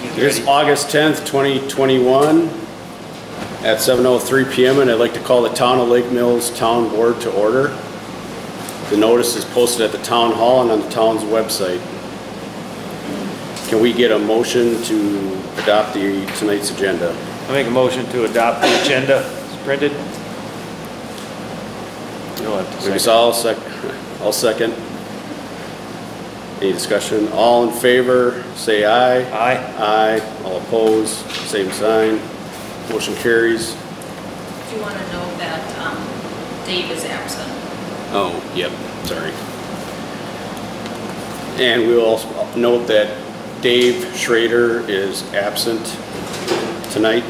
It is August 10th, 2021 at 7:03 p.m. and I'd like to call the Town of Lake Mills Town Board to order. The notice is posted at the Town Hall and on the town's website. Can we get a motion to adopt tonight's agenda? I make a motion to adopt the agenda as printed. You'll have to second. I'll second. Any discussion? All in favor, say aye. Aye. Aye. All opposed, same sign. Motion carries. Do you want to know that Dave is absent? Oh, yep, sorry. And we'll also note that Dave Schrader is absent tonight.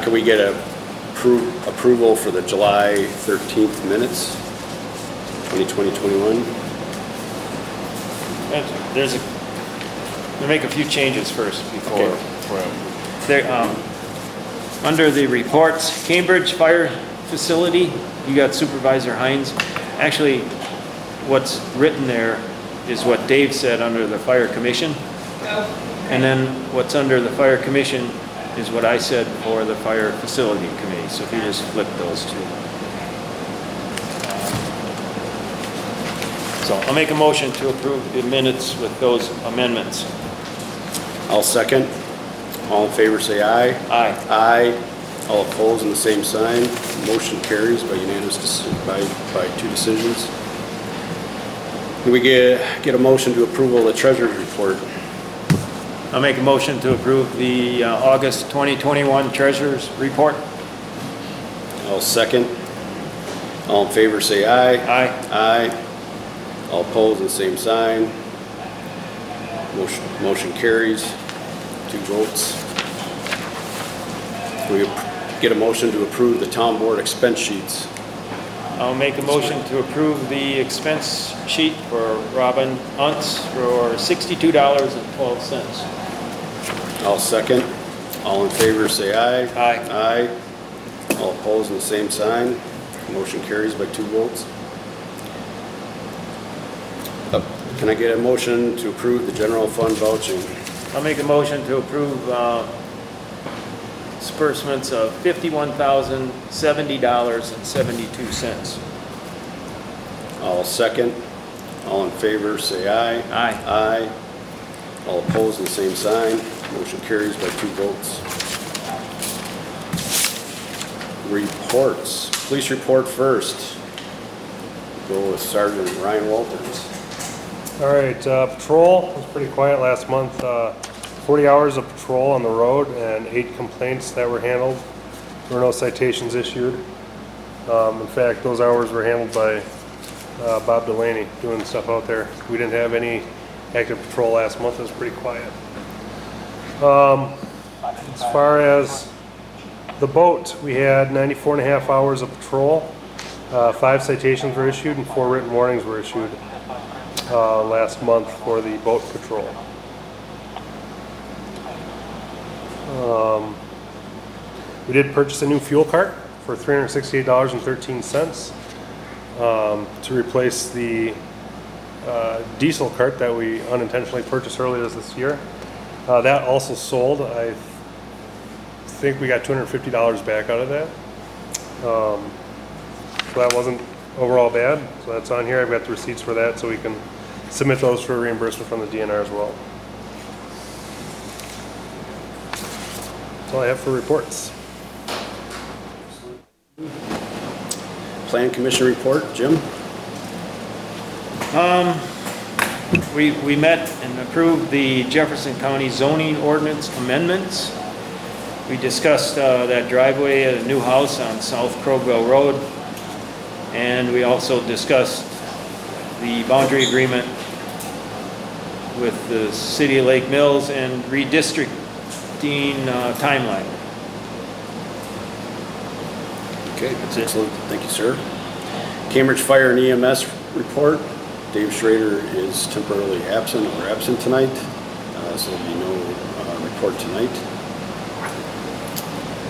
Can we get approval for the July 13th minutes, 2020-21? We'll make a few changes first before. Okay. Under the reports, Cambridge Fire Facility, you got Supervisor Hines. Actually, what's written there is what Dave said under the Fire Commission. Oh. And then what's under the Fire Commission is what I said for the Fire Facility Committee. So if you just flip those two. So I'll make a motion to approve the minutes with those amendments. I'll second. All in favor say aye. Aye. Aye. All opposed in the same sign. Motion carries by unanimous by 2 decisions. Can we get a motion to approval of the Treasurer's report? I'll make a motion to approve the August 2021 Treasurer's report. I'll second. All in favor say aye. Aye. Aye. All opposed in the same sign. Motion carries. 2 votes. We get a motion to approve the town board expense sheets. I'll make a motion to approve the expense sheet for Robin Untz for $62.12. I'll second. All in favor say aye. Aye. Aye. All opposed in the same sign. Motion carries by 2 votes. Can I get a motion to approve the general fund vouching? I'll make a motion to approve disbursements of $51,070.72. I'll second. All in favor say aye. Aye. Aye. All opposed in the same sign. Motion carries by 2 votes. Reports. Police report first. Go with Sergeant Ryan Walters. All right, patrol was pretty quiet last month. 40 hours of patrol on the road and 8 complaints that were handled. There were no citations issued. In fact, those hours were handled by Bob Delaney doing stuff out there. We didn't have any active patrol last month. It was pretty quiet. As far as the boat, we had 94.5 hours of patrol. 5 citations were issued and 4 written warnings were issued last month for the boat patrol. We did purchase a new fuel cart for $368.13 to replace the diesel cart that we unintentionally purchased earlier this year. That also sold. I think we got $250 back out of that. So that wasn't overall bad. So that's on here. I've got the receipts for that, so we can submit those for reimbursement from the DNR as well. That's all I have for reports. Plan Commission report, Jim? We met and approved the Jefferson County zoning ordinance amendments. We discussed that driveway at a new house on South Crowville Road. And we also discussed the boundary agreement with the City of Lake Mills and redistricting timeline. Okay, that's excellent. Thank you, sir. Cambridge Fire and EMS report. Dave Schrader is temporarily absent tonight, so there'll be no report tonight.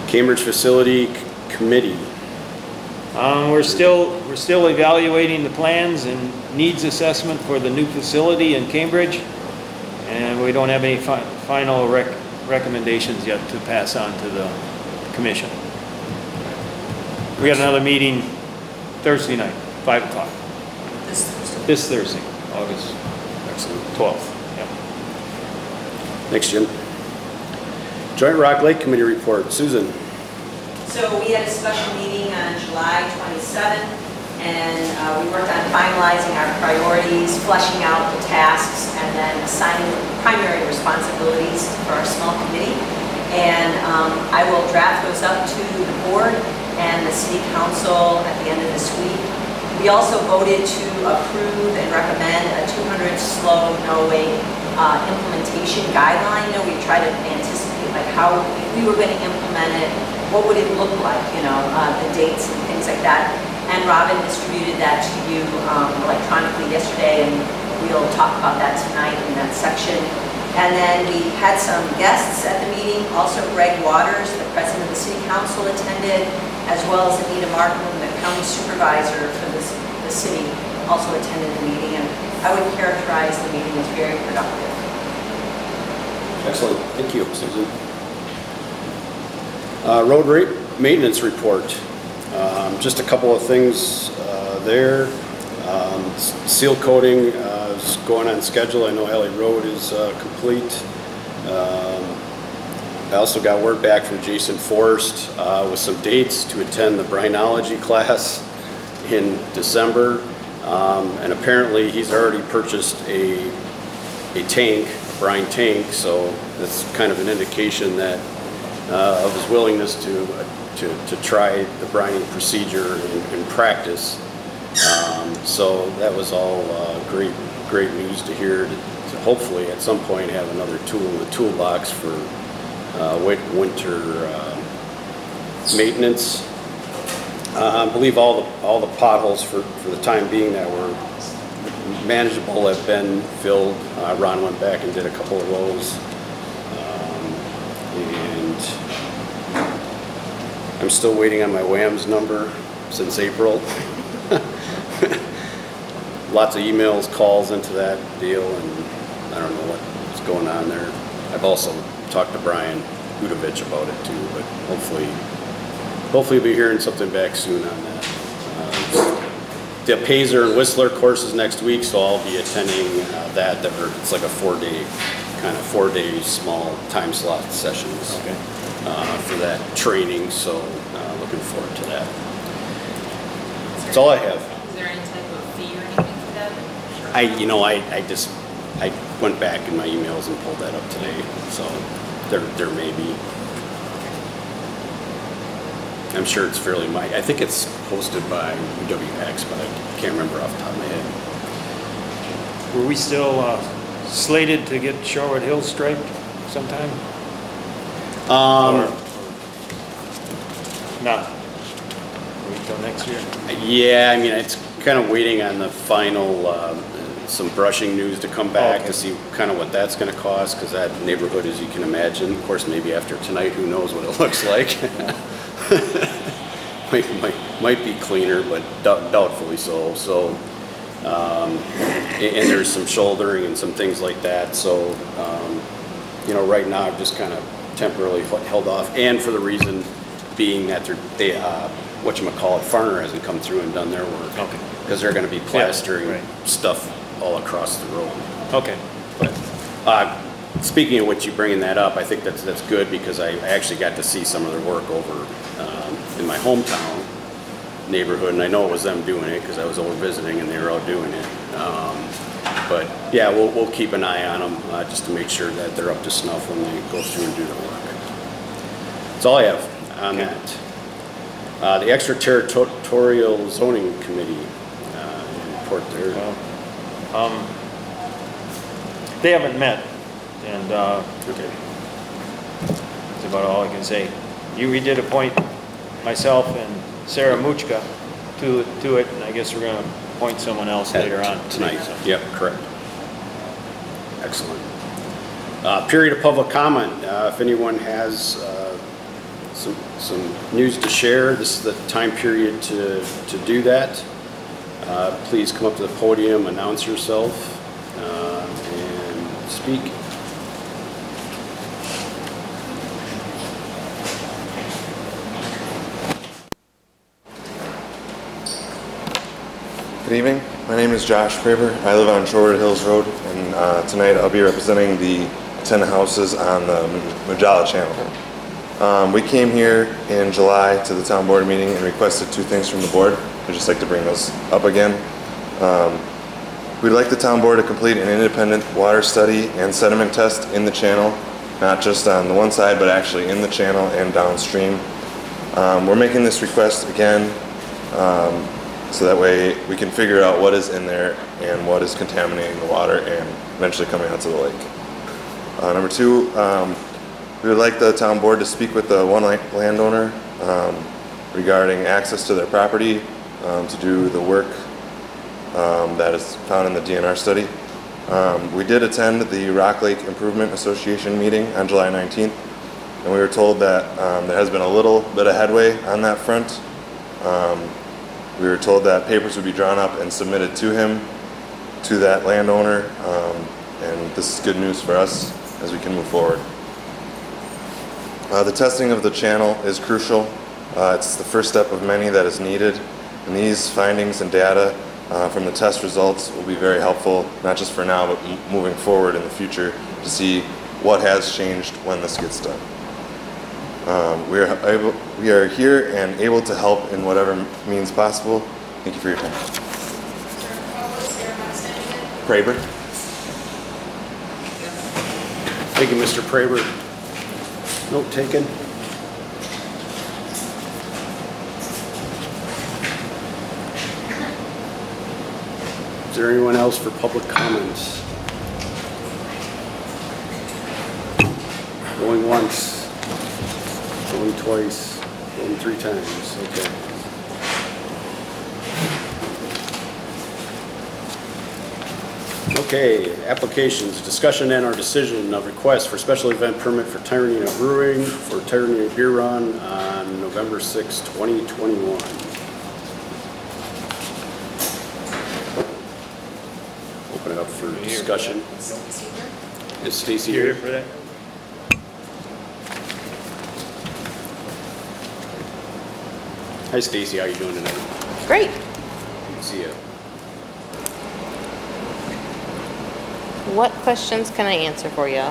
Cambridge Facility Committee. We're still evaluating the plans and needs assessment for the new facility in Cambridge, and we don't have any final recommendations yet to pass on to the commission. We got another meeting Thursday night, 5 o'clock. This Thursday, August 12th. Yep. Thanks, Jim. Joint Rock Lake Committee report. Susan. So we had a special meeting on July 27th, and we worked on finalizing our priorities, fleshing out the tasks, and then assigning primary responsibilities for our small committee. And I will draft those up to the board and the city council at the end of this week. We also voted to approve and recommend a 200 slow no wait implementation guideline. You know, we try to anticipate like how, if we were going to implement it, what would it look like, you know, the dates and things like that. And Robin distributed that to you electronically yesterday, and we'll talk about that tonight in that section. And then we had some guests at the meeting. Also Greg Waters, the president of the city council, attended, as well as Anita Martin, the county supervisor for the city, also attended the meeting. And I would characterize the meeting as very productive. Excellent. Thank you, Susan. Road rate maintenance report. Just a couple of things there. Seal coating is going on schedule. I know Alley Road is complete. I also got word back from Jason Forrest with some dates to attend the Brinology class in December. And apparently he's already purchased a tank, a brine tank, so that's kind of an indication that of his willingness to try the brining procedure in practice. So that was all great news to hear, to hopefully at some point have another tool in the toolbox for winter maintenance. I believe all the potholes for the time being that were manageable have been filled. Ron went back and did a couple of those. And I'm still waiting on my WAMS number since April. Lots of emails, calls into that deal, and I don't know what's going on there. I've also talked to Brian Udovich about it too, but hopefully we'll be hearing something back soon on that. The Pazer and Whistler courses next week, so I'll be attending that. It's like a 4-day small time slot sessions for that training, so looking forward to that. That's all I have. Is there any type of fee or anything for that? I went back in my emails and pulled that up today, so there may be. I'm sure it's fairly I think it's hosted by UWX, but I can't remember off the top of my head. Were we still slated to get Sherwood Hills striped sometime? Or not? Wait till next year? Yeah, I mean, it's kind of waiting on the final, some brushing news to come back to see kind of what that's going to cost, because that neighborhood, as you can imagine, of course, maybe after tonight, who knows what it looks like. might be cleaner, but doubtfully so. So, and there's some shouldering and some things like that. So, right now I've just kind of temporarily held off, and for the reason being that Farner hasn't come through and done their work. Okay. Because they're going to be plastering stuff all across the road. Okay. But speaking of which, you bringing that up, I think that's good, because I actually got to see some of their work over in my hometown neighborhood, and I know it was them doing it because I was over visiting and they were out doing it. But yeah, we'll keep an eye on them just to make sure that they're up to snuff when they go through and do their work. That's all I have on that. The Extraterritorial Zoning Committee report there. They haven't met, and that's about all I can say. We did appoint myself and Sarah Muchka to it, and I guess we're going to appoint someone else later on tonight. Yep, correct. Excellent. Period of public comment. If anyone has some news to share. This is the time period to do that. Please come up to the podium, announce yourself, and speak. Good evening. My name is Josh Praber. I live on Shorewood Hills Road, and tonight I'll be representing the 10 houses on the Majala Channel. We came here in July to the town board meeting and requested two things from the board. I'd just like to bring those up again. We'd like the town board to complete an independent water study and sediment test in the channel, not just on the one side, but actually in the channel and downstream. We're making this request again so that way we can figure out what is in there and what is contaminating the water and eventually coming out to the lake. Number two, we would like the town board to speak with the one landowner regarding access to their property to do the work that is found in the DNR study. We did attend the Rock Lake Improvement Association meeting on July 19th, and we were told that there has been a little bit of headway on that front. We were told that papers would be drawn up and submitted to him, to that landowner, and this is good news for us as we can move forward. The testing of the channel is crucial. It's the first step of many that is needed, and these findings and data from the test results will be very helpful, not just for now, but moving forward in the future to see what has changed when this gets done. We are here and able to help in whatever means possible. Thank you for your time. Praber. Thank you, Mr. Praber. Note taken. Is there anyone else for public comments? Going once. Going twice, going three times, okay. Okay, applications, discussion and our decision of request for special event permit for Tyrannia Brewing for Tyrannia Beer Run on November 6, 2021. Open it up for discussion. Is Stacy here for that? Hi Stacy, how you doing tonight? Great. Good to see you. What questions can I answer for you?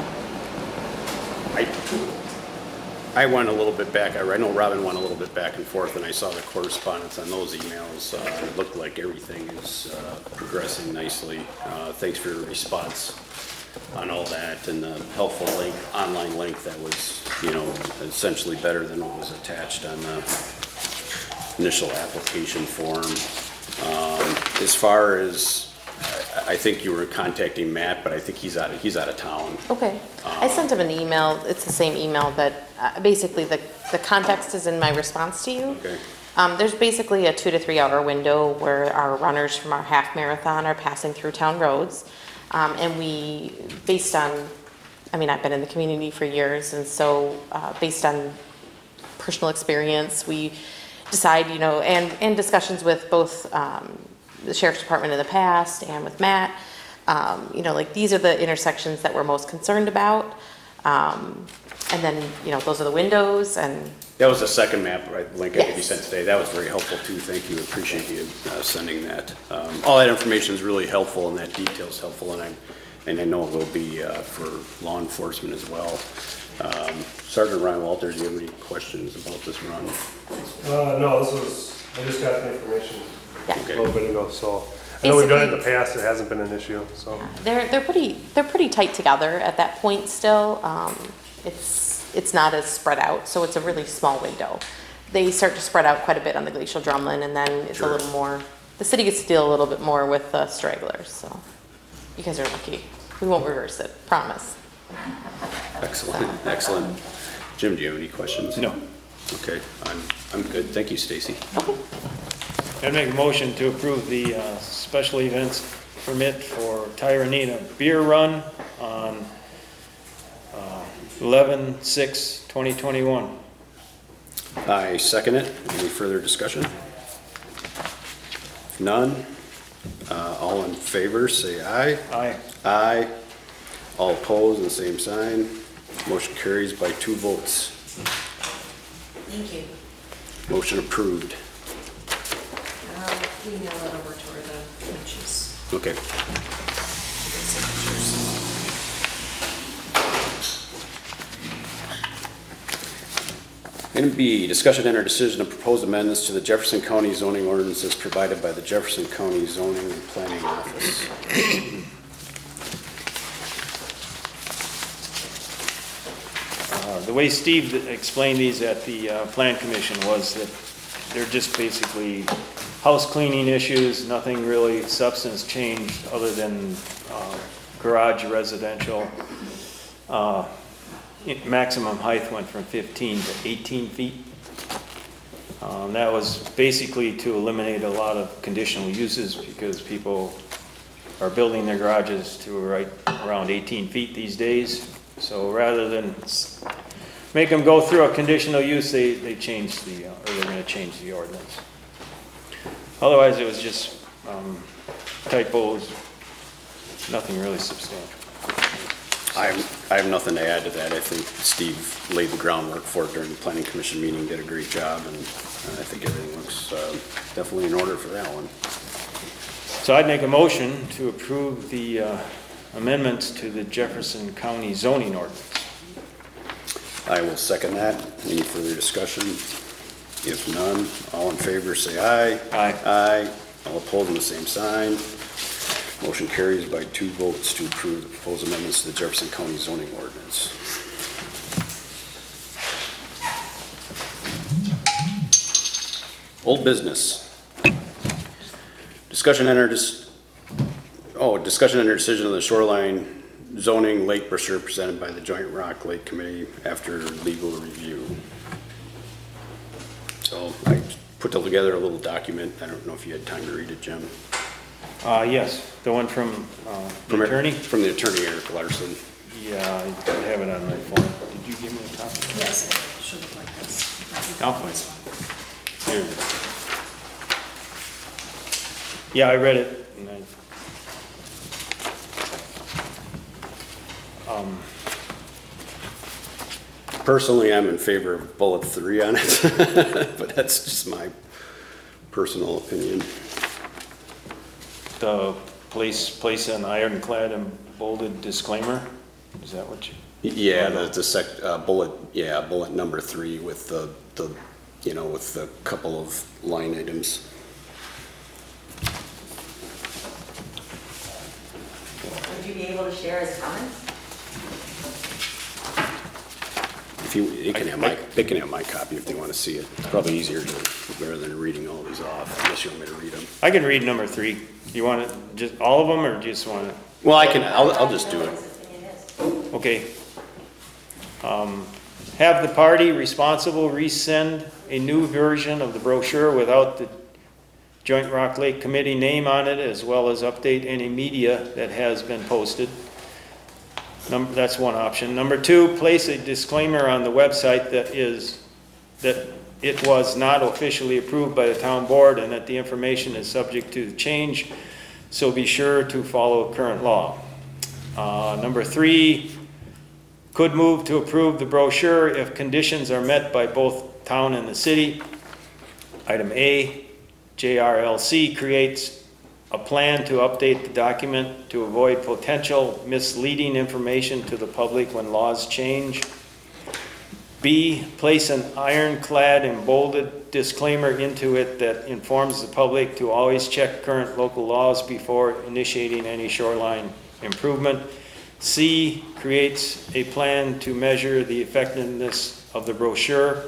I went a little bit back. I know Robin went a little bit back and forth, and I saw the correspondence on those emails. It looked like everything is progressing nicely. Thanks for your response on all that and the helpful link, online link that was, essentially better than what was attached on the initial application form. As far as, I think you were contacting Matt, but I think he's out of town. Okay. I sent him an email. It's the same email, but basically the context is in my response to you. Okay. There's basically a 2 to 3 hour window where our runners from our half marathon are passing through town roads. And we, based on, I've been in the community for years, and so based on personal experience, we decide, and discussions with both the Sheriff's Department in the past and with Matt, like these are the intersections that we're most concerned about. And then, those are the windows and... That was the second map link I think you sent today. That was very helpful too. Thank you. Appreciate you sending that. All that information is really helpful and that detail is helpful, and I know it will be for law enforcement as well. Sergeant Ryan Walters, do you have any questions about this run? No, I just got the information Yeah. a little bit ago, so. I know we've done it in the past, it hasn't been an issue, so. They're pretty tight together at that point still. It's not as spread out, so it's a really small window. They start to spread out quite a bit on the Glacial Drumlin, and then it's a little more, the city gets to deal a little bit more with the stragglers, so you guys are lucky. We won't reverse it, promise. Excellent, excellent. Jim, do you have any questions? No. Okay, I'm good. Thank you, Stacy. Okay. I'd make a motion to approve the special events permit for Tyrannia Beer Run on 11/6/2021. I second it. Any further discussion? If none, all in favor, say aye. Aye. Aye. All opposed, the same sign. Motion carries by 2 votes. Thank you. Motion approved. I'll email it over to her, the inches. Okay. Item B, discussion and/or decision of proposed amendments to the Jefferson County zoning ordinances provided by the Jefferson County Zoning and Planning Office. The way Steve explained these at the Plan Commission was that they're just basically house cleaning issues, nothing really substance changed other than garage residential. Maximum height went from 15 to 18 feet. That was basically to eliminate a lot of conditional uses because people are building their garages to right around 18 feet these days. So rather than make them go through a conditional use, they changed the, or they're going to change the ordinance. Otherwise, it was just typos, nothing really substantial. I have nothing to add to that. I think Steve laid the groundwork for it during the Planning Commission meeting, did a great job, and I think everything looks definitely in order for that one. So I'd make a motion to approve the amendments to the Jefferson County zoning ordinance. I will second that. Any further discussion? If none, all in favor say aye. Aye. Aye. All opposed, on the same sign. Motion carries by 2 votes to approve the proposed amendments to the Jefferson County zoning ordinance. Old business. Discussion and decision of the shoreline zoning lake brochure presented by the Joint Rock Lake Committee after legal review. So I put together a little document. I don't know if you had time to read it, Jim. Yes, the one from the attorney? From the attorney, Eric Larson. Yeah, I have it on my phone. Did you give me a copy? Yes, it should look like this. I'll find it. Here it is. Yeah, I read it. And Personally, I'm in favor of bullet 3 on it, but that's just my personal opinion. the place an ironclad and bolded disclaimer? Is that what you? Yeah, bullet number 3 with the with the couple of line items. Would you be able to share his comments? They can have my copy if they want to see it. It's probably easier rather than reading all these off, unless you want me to read them. I can read number 3. You want it, just all of them, or just want it? Well, I'll just do it. Okay. Have the party responsible resend a new version of the brochure without the Joint Rock Lake Committee name on it, as well as update any media that has been posted. That's one option. Number 2, place a disclaimer on the website that it was not officially approved by the town board and that the information is subject to change, so be sure to follow current law. Number 3, could move to approve the brochure if conditions are met by both town and the city. Item A, JRLC creates a plan to update the document to avoid potential misleading information to the public when laws change. B, place an ironclad and bolded disclaimer into it that informs the public to always check current local laws before initiating any shoreline improvement. C, creates a plan to measure the effectiveness of the brochure.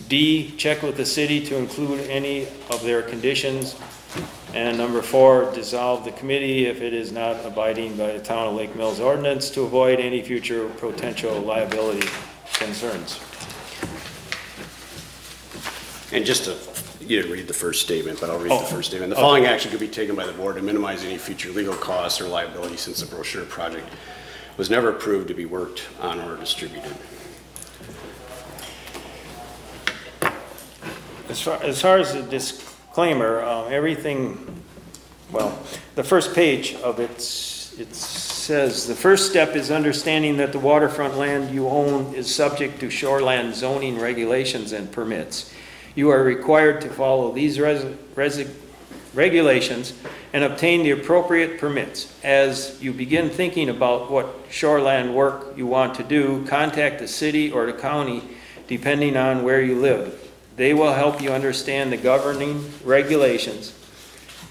D, check with the city to include any of their conditions. And number 4, dissolve the committee if it is not abiding by the Town of Lake Mills ordinance to avoid any future potential liability concerns. And just to, you didn't read the first statement, but I'll read the first statement. The following action could be taken by the board to minimize any future legal costs or liability since the brochure project was never approved to be worked on or distributed. As far as the disclaimer, everything, well, the first page of it says, the first step is understanding that the waterfront land you own is subject to shoreland zoning regulations and permits. You are required to follow these regulations and obtain the appropriate permits. As you begin thinking about what shoreland work you want to do, contact the city or the county, depending on where you live. They will help you understand the governing regulations.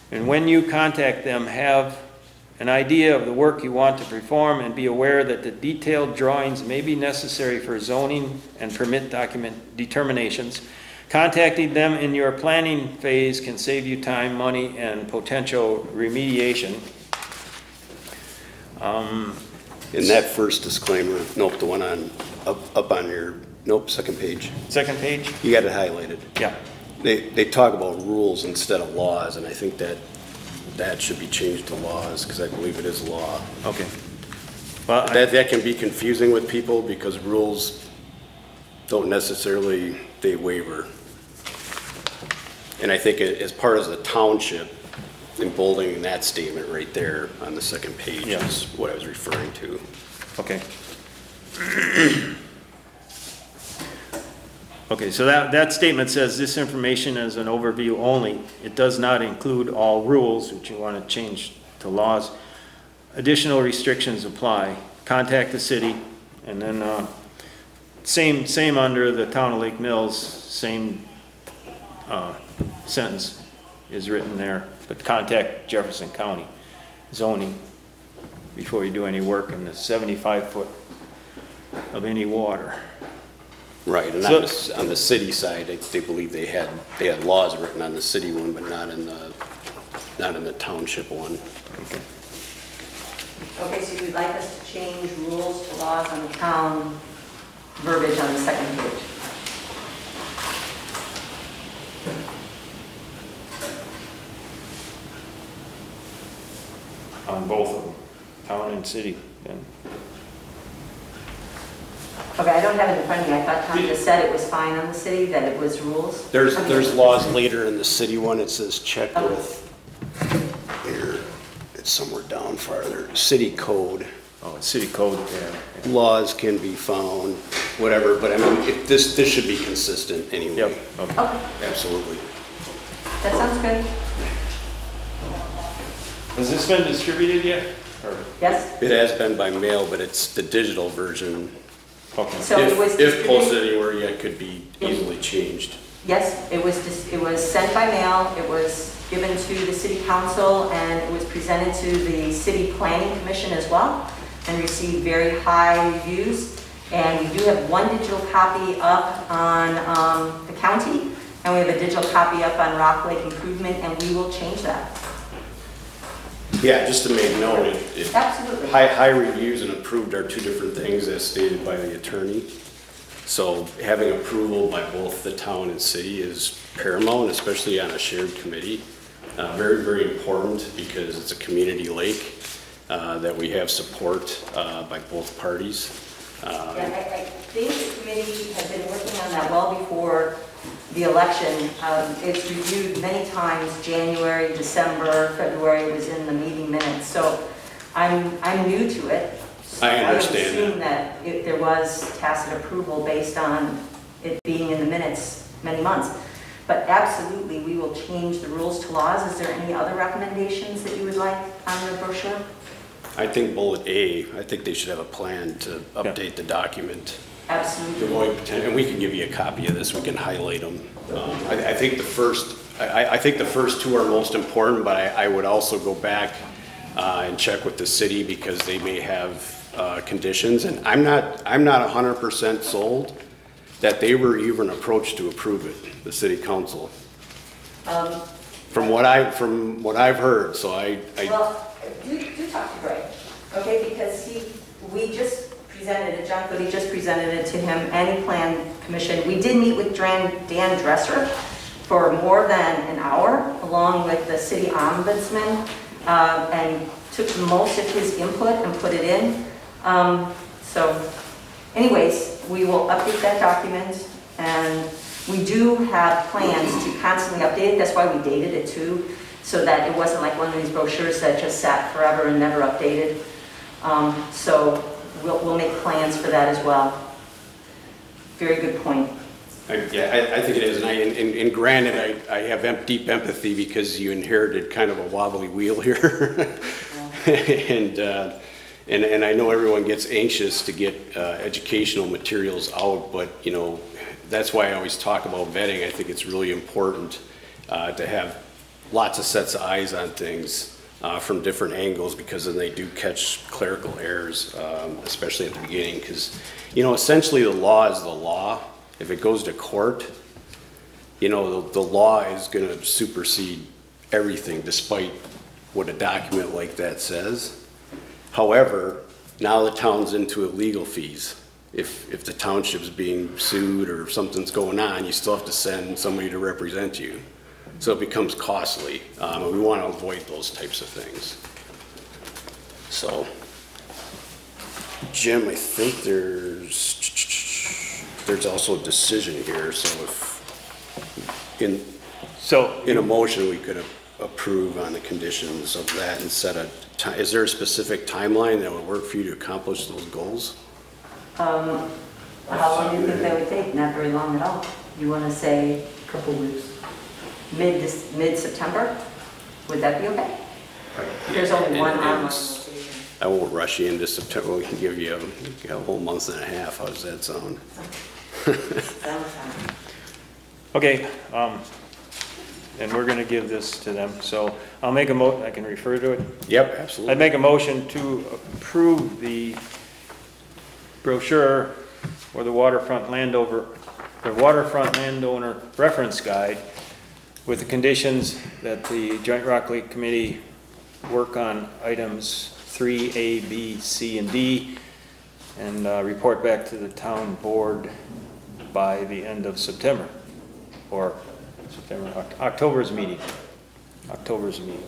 And when you contact them, have an idea of the work you want to perform and be aware that the detailed drawings may be necessary for zoning and permit document determinations. Contacting them in your planning phase can save you time, money, and potential remediation. In that first disclaimer, nope, the one on, up on your, nope, second page. Second page? You got it highlighted. Yeah. They talk about rules instead of laws, and I think that should be changed to laws, because I believe it is law. Okay. Well, That can be confusing with people, because rules don't necessarily, they waiver. And I think as part of the township, emboldening that statement right there on the second page is what I was referring to. Okay. Okay, so that statement says this information is an overview only. It does not include all rules, which you want to change to laws. Additional restrictions apply. Contact the city, and then same under the town of Lake Mills, same sentence is written there, but contact Jefferson County zoning before you do any work in the 75-foot of any water. Right, and on the city side, they believe they had laws written on the city one, but not in the township one. Okay. Okay, so you'd like us to change rules to laws on the town verbiage on the second page? On both of them, town and city, then. Okay, I don't have it in front of me. I thought Tom just said it was fine on the city, that it was rules. There's laws later in the city one. It says check with, here, it's somewhere down farther, city code. Oh, it's city code, yeah. Laws can be found, whatever, but I mean, this should be consistent anyway. Yep, okay. Okay, Absolutely. that sounds good. Has this been distributed yet? Or, Yes? It has been by mail, but it's the digital version. okay. So it was If posted distributed- anywhere yet, could be easily changed. Yes, it was sent by mail, it was given to the city council, and it was presented to the city planning commission as well, and received very high reviews. And we do have one digital copy up on the county, and we have a digital copy up on Rock Lake Improvement, and we will change that. Yeah, just to make note, Absolutely. high reviews and approved are two different things as stated by the attorney. So having approval by both the town and city is paramount, especially on a shared committee. Very, very important because it's a community lake that we have support by both parties. Yeah, I think the committee has been working on that well before the election. It's reviewed many times, January, December, February was in the meeting minutes. So I'm new to it. I understand I assume that there was tacit approval based on it being in the minutes many months. But absolutely, we will change the rules to laws. Is there any other recommendations that you would like on the brochure? I think bullet A, I think they should have a plan to update the document. Absolutely. To avoid potential, and we can give you a copy of this, we can highlight them. I think the first two are most important, but I would also go back and check with the city because they may have conditions, and I'm not 100% sold that they were even approached to approve it, the city council. From what I've heard, so Well, do talk to Greg, okay, because we just presented it, John Cody just presented it to him, any plan commission. We did meet with Dan Dresser for more than an hour, along with the city ombudsman, and took most of his input and put it in. So anyways, we will update that document, and We do have plans to constantly update it, that's why we dated it too, so that it wasn't like one of these brochures that just sat forever and never updated. So we'll make plans for that as well. Very good point. Yeah, I think it is, and granted, I have deep empathy because you inherited kind of a wobbly wheel here. And I know everyone gets anxious to get educational materials out, but you know, that's why I always talk about vetting. I think it's really important to have lots of sets of eyes on things from different angles, because then they do catch clerical errors, especially at the beginning, because you know, essentially the law is the law. If it goes to court, you know, the law is going to supersede everything despite what a document like that says. However, now the town's into legal fees. If the township's being sued or something's going on, you still have to send somebody to represent you. So it becomes costly. We want to avoid those types of things. So, Jim, I think there's also a decision here, so if in a motion we could approve on the conditions of that and set a time. Is there a specific timeline that would work for you to accomplish those goals? How long do you think that would take? Not very long at all. You want to say A couple weeks. mid-September? Would that be okay? There's only one online location. I won't rush you into September. We can give you a whole month and a half. How does that sound? Okay, and we're gonna give this to them, so I'll make I can refer to it? Yep, absolutely. I'd make a motion to approve the brochure or the waterfront landowner reference guide with the conditions that the Joint Rock Lake Committee work on items 3A, B, C, and D, and report back to the town board by the end of September, or October's meeting. October's meeting.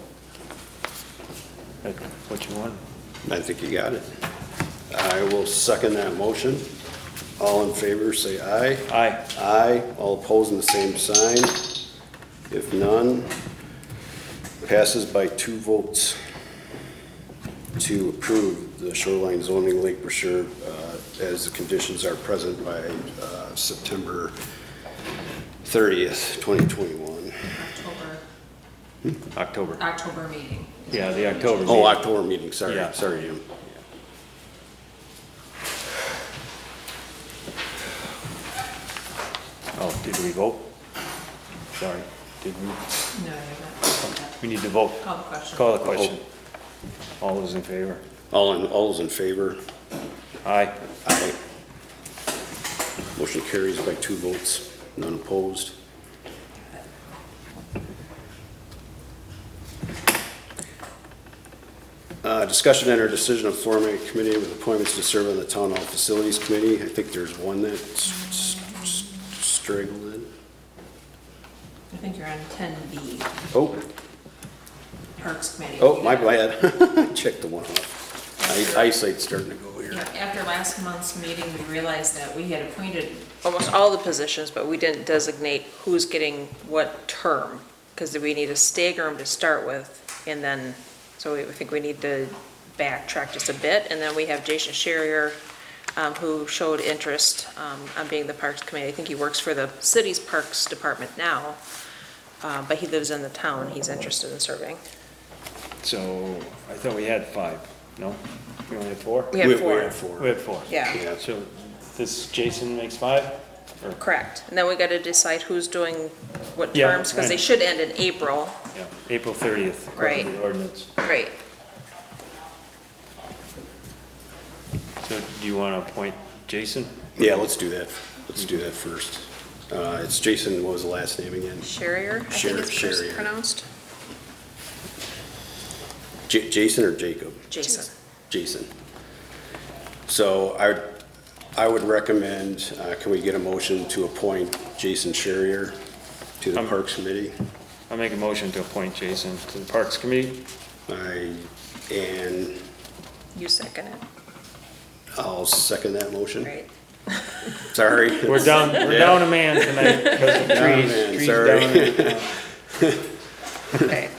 What you want? I think you got it. I will second that motion. All in favor, say aye. Aye. Aye. All opposing, the same sign. If none, passes by 2 votes to approve the shoreline zoning lake brochure as the conditions are present by September 30th, 2021. October meeting. Yeah, the October meeting. Oh, October meeting, sorry, Yeah. sorry, Jim. Oh, did we vote? Sorry, did we? No, you're not. We need to vote. Call the question. Call the question. All those in favor? All those in favor? Aye. Aye. Motion carries by 2 votes, none opposed. Discussion and/or decision of forming a committee with appointments to serve on the Town Hall Facilities Committee. I think there's one that's straggled in. I think you're on 10B, Oh, Parks Committee. oh, my bad. Check the one off. Eyesight's starting to go here. Yeah, after last month's meeting, we realized that we had appointed almost all the positions, but we didn't designate who's getting what term, because we need to stagger them to start with, and then, so I think we need to backtrack just a bit, and then we have Jason Sherrier, who showed interest on being the Parks Committee. I think he works for the city's Parks Department now, but he lives in the town, he's interested in serving. So, I thought we had 5, no? We only had 4? We have 4. We have 4. We had 4. Yeah. Yeah. So, this Jason makes 5? Or- Correct. And then we gotta decide who's doing what Yeah, terms, because they right. should end in April. Yeah, April 30th, according to Right. the ordinance. Right. So, do you want to appoint Jason? Yeah, let's do that. Let's do that first. It's Jason, what was the last name again? Sherrier, I think it's Sherrier. pronounced. Jason or Jacob? Jason. Jason. So I would recommend, can we get a motion to appoint Jason Sherrier to the Parks Committee? I'll make a motion to appoint Jason to the Parks Committee. And You second it, I'll second that motion. right? Sorry. We're down a man tonight because of Down a trees. man, Trees sorry. down. Okay.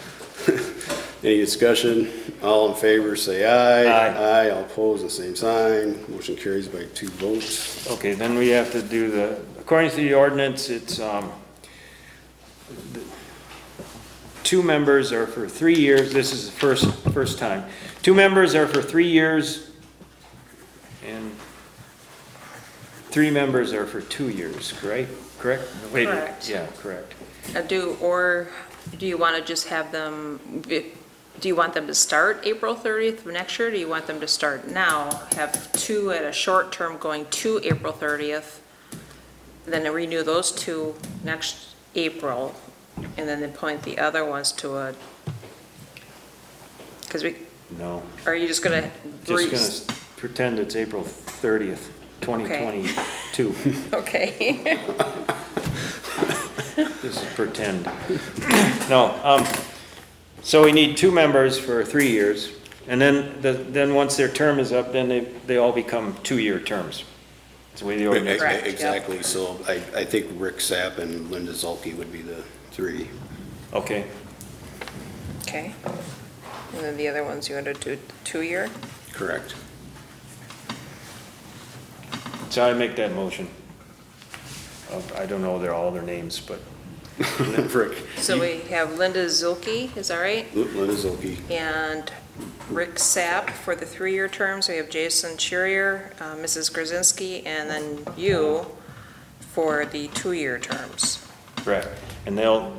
Any discussion? All in favor, say aye. Aye. Aye, all opposed, the same sign. Motion carries by 2 votes. Okay, then we have to do according to the ordinance, it's, 2 members are for 3 years. This is the first time. 2 members are for 3 years, and 3 members are for 2 years, correct? Correct? Wait, Correct. Yeah, correct. Do you want to just have them, do you want them to start April 30th of next year? Do you want them to start now, have 2 at a short term going to April 30th, then renew those 2 next April, and then appoint the other ones to a, because No, are you just gonna? just gonna pretend it's April 30th, 2022. Okay. This is pretend. No, so we need 2 members for 3 years, and then once their term is up, then they all become 2-year terms. That's the way the ordinance. Correct, yep. Exactly, so I think Rick Sapp and Linda Zulke would be the 3. Okay, Okay. And then the other ones you want to do 2-year? Correct. so I make that motion. I don't know all their names, but Rick. So we have Linda Zulke, is that right? Linda Zulke. And Rick Sapp for the 3-year terms. We have Jason Cherier, Mrs. Grzinski, and then you for the 2-year terms. correct. And the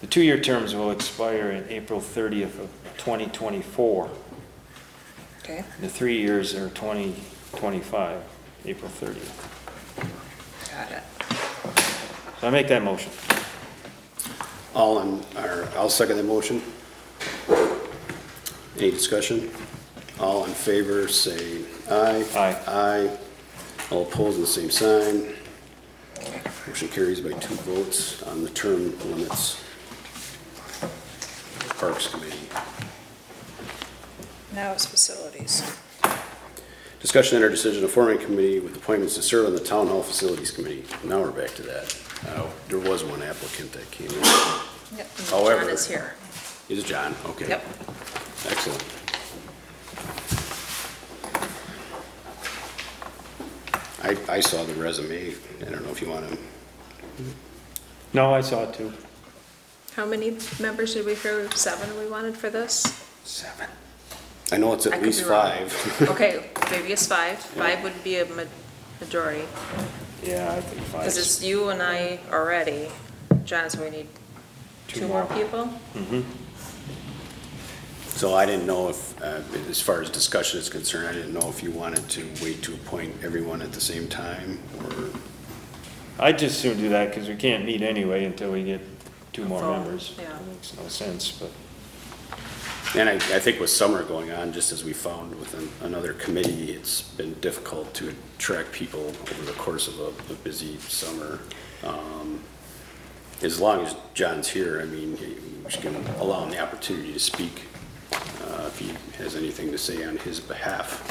2-year terms will expire in April 30th of 2024. Okay. The 3 years are 2025, April 30th. Got it. So I make that motion. I'll second the motion. Any discussion? All in favor, say aye. Aye. Aye. All opposed, the same sign. Motion carries by 2 votes on the term limits. Parks Committee. Now it's facilities. Discussion and our decision to form a committee with appointments to serve on the Town Hall Facilities Committee. Now we're back to that. There was one applicant that came in. Yep. and However- John is here. Is John? Okay. Yep. Excellent. I saw the resume. I don't know if you want to. No, I saw it too. How many members did we hear? 7 we wanted for this? 7. I know it's I at could least be wrong. 5. Okay, maybe it's 5. 5 would be a majority. Yeah, I think 5. Because it's you and I already. John, so we need 2 more people? So I didn't know if, as far as discussion is concerned, I didn't know if you wanted to wait to appoint everyone at the same time, or, I'd just soon do that because we can't meet anyway until we get 2 more Full, members. yeah. It makes no sense, but. and I think with summer going on, just as we found with another committee, it's been difficult to attract people over the course of a busy summer. As long as John's here, I mean, we can allow him the opportunity to speak if he has anything to say on his behalf,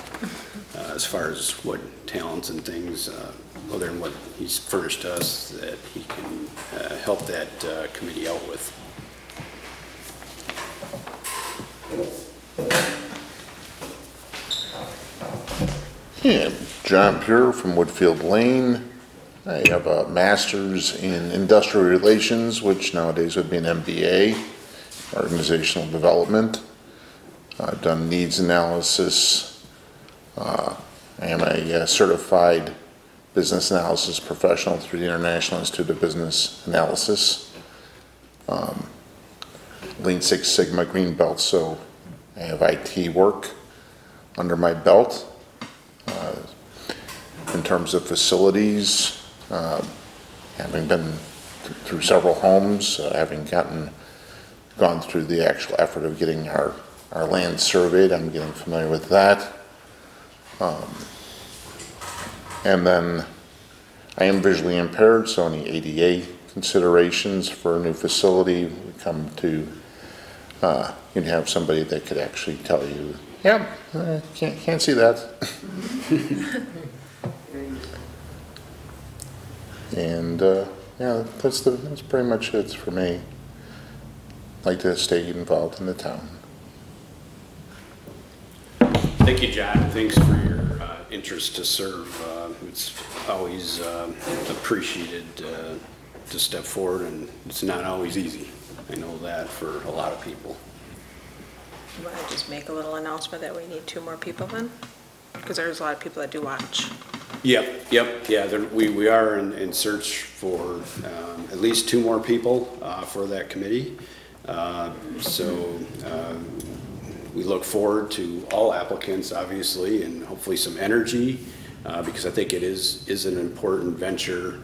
as far as what talents and things, other than what he's furnished us, that he can help that committee out with. Yeah, John Pure from Woodfield Lane. I have a master's in industrial relations, which nowadays would be an MBA, organizational development. I've done needs analysis. I am a certified business analysis professional through the International Institute of Business Analysis. Lean Six Sigma Green Belt, so I have IT work under my belt. In terms of facilities, having been through several homes, having gone through the actual effort of getting our land surveyed, I'm getting familiar with that. And then I am visually impaired, so any ADA considerations for a new facility, we come to, you'd have somebody that could actually tell you Yeah, can't see that. And, yeah, that's pretty much it for me. Like to stay involved in the town. Thank you, John. Thanks for your interest to serve. It's always appreciated to step forward, and it's not always easy. I know that for a lot of people. You want to just make a little announcement that we need 2 more people then? Because there's a lot of people that do watch. Yep, yeah, we are in search for at least 2 more people for that committee. So we look forward to all applicants, obviously, and hopefully some energy, because I think it is an important venture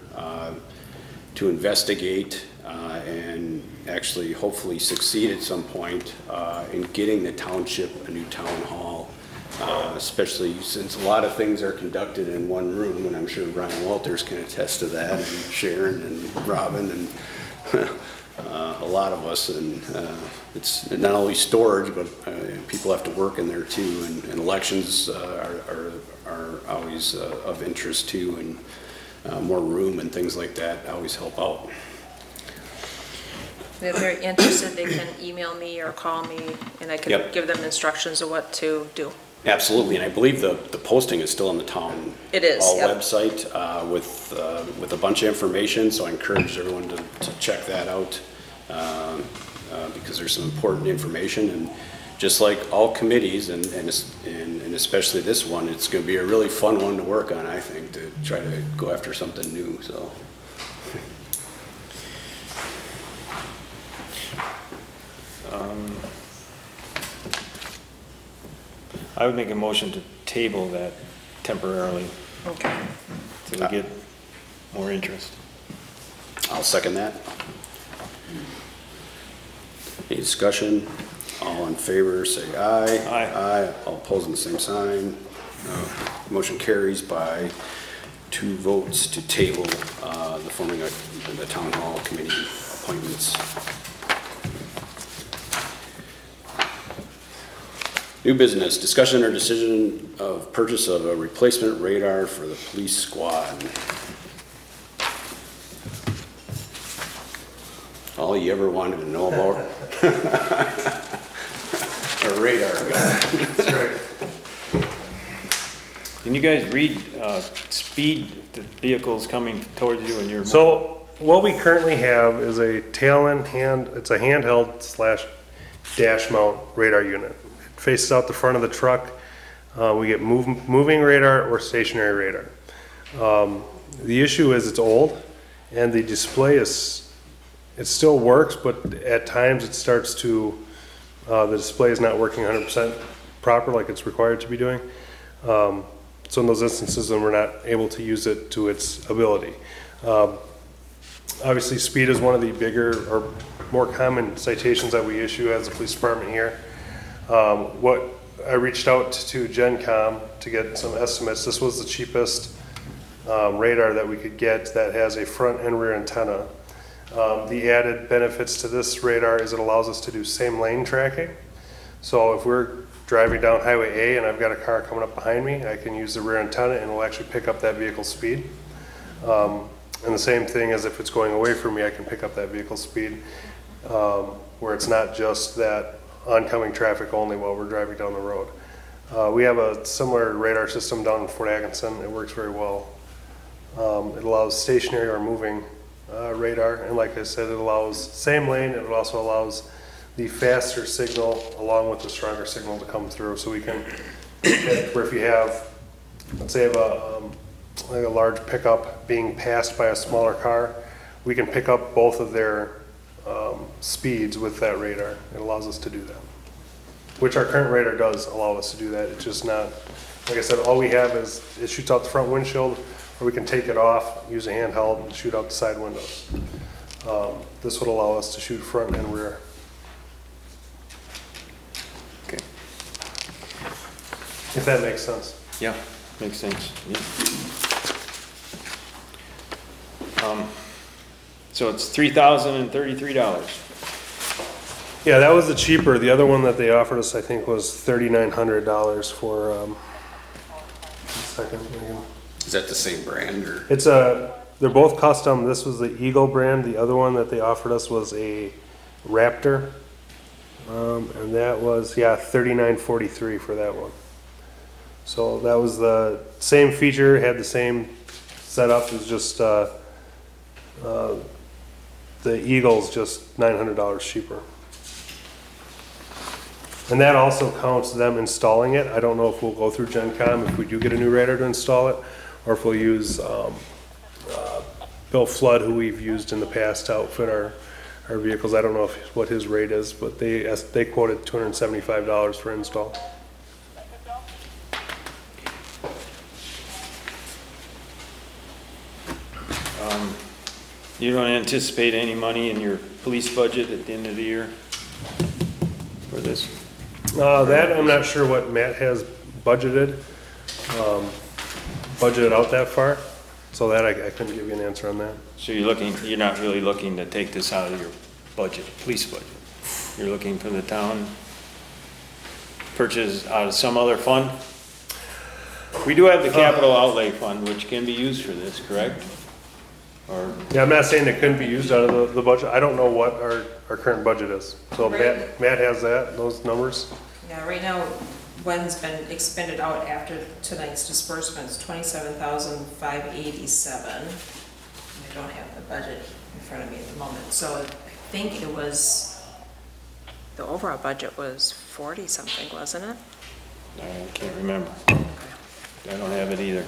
to investigate and actually hopefully succeed at some point in getting the township a new town hall. Especially since a lot of things are conducted in one room, and I'm sure Ryan Walters can attest to that, and Sharon and Robin and a lot of us. And it's not only storage, but people have to work in there too, and elections are always of interest too, and more room and things like that always help out. If they're interested, they can email me or call me, and I can give them instructions of what to do. Absolutely, and I believe the posting is still on the town hall website with a bunch of information, so I encourage everyone to check that out because there's some important information. And just like all committees, and especially this one, it's going to be a really fun one to work on, I think, to try to go after something new. So. I would make a motion to table that temporarily. Okay. Till we get more interest. I'll second that. Any discussion? All in favor, say aye. Aye. All opposed on the same sign. Motion carries by 2 votes to table the forming of the town hall committee appointments. New business, discussion or decision of purchase of a replacement radar for the police squad. All you ever wanted to know about? A radar gun. That's right. Can you guys read speed the vehicles coming towards you and your? So what we currently have is a tail-end it's a handheld / dash mount radar unit. It faces out the front of the truck. We get moving radar or stationary radar. The issue is it's old, and the display it still works, but at times it starts to, the display is not working 100% proper like it's required to be doing. So in those instances, then we're not able to use it to its ability. Obviously, speed is one of the bigger or more common citations that we issue as a police department here. What I reached out to GenCom to get some estimates. This was the cheapest radar that we could get that has a front and rear antenna. The added benefits to this radar is it allows us to do same lane tracking. So if we're driving down Highway A and I've got a car coming up behind me, I can use the rear antenna and we'll actually pick up that vehicle's speed. And the same thing as if it's going away from me, I can pick up that vehicle's speed, where it's not just that oncoming traffic only while we're driving down the road. We have a similar radar system down in Fort Atkinson. It works very well. It allows stationary or moving radar, and like I said, it allows same lane. It also allows the faster signal along with the stronger signal to come through. So we can, where if you have, let's say, like a large pickup being passed by a smaller car, we can pick up both of their speeds with that radar. It allows us to do that, which our current radar does allow us to do that. It's just not, like I said, all we have is it shoots out the front windshield, or we can take it off, use a handheld, and shoot out the side windows. This would allow us to shoot front and rear. Okay. If that makes sense. Yeah, makes sense. Yeah. So it's $3,033. Yeah, that was the cheaper. The other one that they offered us, I think, was $3,900 for, second. Is that the same brand or? It's they're both custom. This was the Eagle brand. The other one that they offered us was a Raptor. And that was, yeah, $39.43 for that one. So that was the same feature, had the same setup, it was just, the Eagle's just $900 cheaper. And that also counts them installing it. I don't know if we'll go through Gen Com if we do get a new radar to install it, or if we'll use Bill Flood, who we've used in the past to outfit our vehicles. I don't know what his rate is, but they quoted $275 for install. You don't anticipate any money in your police budget at the end of the year for this? That, I'm not sure what Matt has budgeted out that far, so that I couldn't give you an answer on that. So you're not really looking to take this out of your budget, police budget? You're looking for the town purchase out of some other fund? We do have the capital outlay fund, which can be used for this, correct? Or, Yeah, I'm not saying it couldn't be used out of the budget. I don't know what our current budget is. So Matt has those numbers. Yeah, right now, what's been expended out after tonight's disbursements, $27,587. I don't have the budget in front of me at the moment, so I think it was, the overall budget was 40 something, wasn't it? I can't remember. Okay. I don't have it either.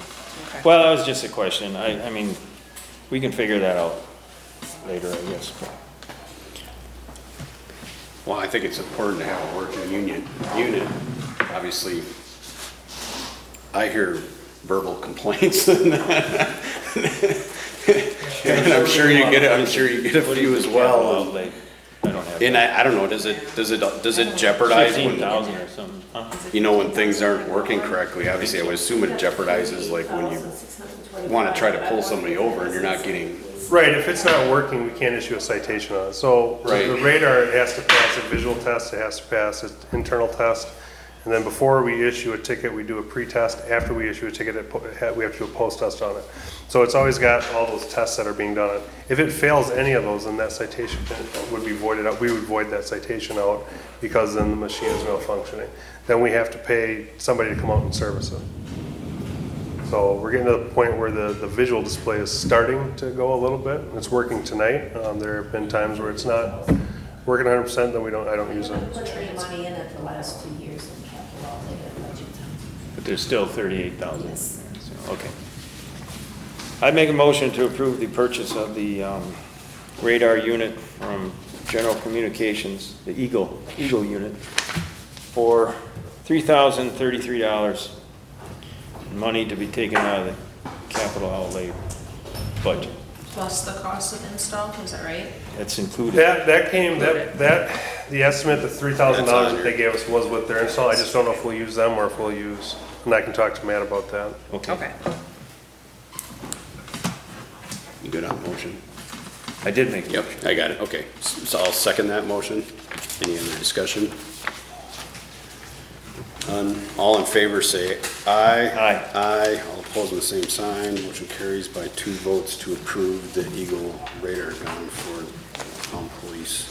Okay. Well, that was just a question. I mean, we can figure that out later, I guess. Well, I think it's important to have a working unit. Obviously, I hear verbal complaints and I'm sure you get a few as well. I don't have. And I don't know, does it jeopardize when, 15,000 or something, huh? you know, when things aren't working correctly? Obviously, I would assume it jeopardizes like when you want to try to pull somebody over and you're not getting. Right, if it's not working, we can't issue a citation on it. So Right. the radar has to pass a visual test, it has to pass an internal test. And then before we issue a ticket, we do a pre-test. After we issue a ticket, we have to do a post-test on it. So it's always got all those tests that are being done on it. If it fails any of those, then that citation would be voided out. We would void that citation out because then the machine is malfunctioning. Then we have to pay somebody to come out and service it. So we're getting to the point where the visual display is starting to go a little bit. It's working tonight. There have been times where it's not working 100%, then I don't use it. Put any money in it the last 2 years in capital outlay budget. But there's still 38,000. Yes. So, okay. I'd make a motion to approve the purchase of the radar unit from General Communications, the Eagle unit, for $3,033. Money to be taken out of the capital outlay budget. Plus the cost of install, is that right? That's included. The estimate, the $3,000 that they gave us was with their install. I just don't know if we'll use them or if we'll use, and I can talk to Matt about that. Okay. You good on the motion? I did make the Yep, motion. I got it, okay. So I'll second that motion. Any other discussion? None. All in favor say aye. Aye. Aye. All opposed, the same sign. Motion carries by 2 votes to approve the Eagle radar gun for town police.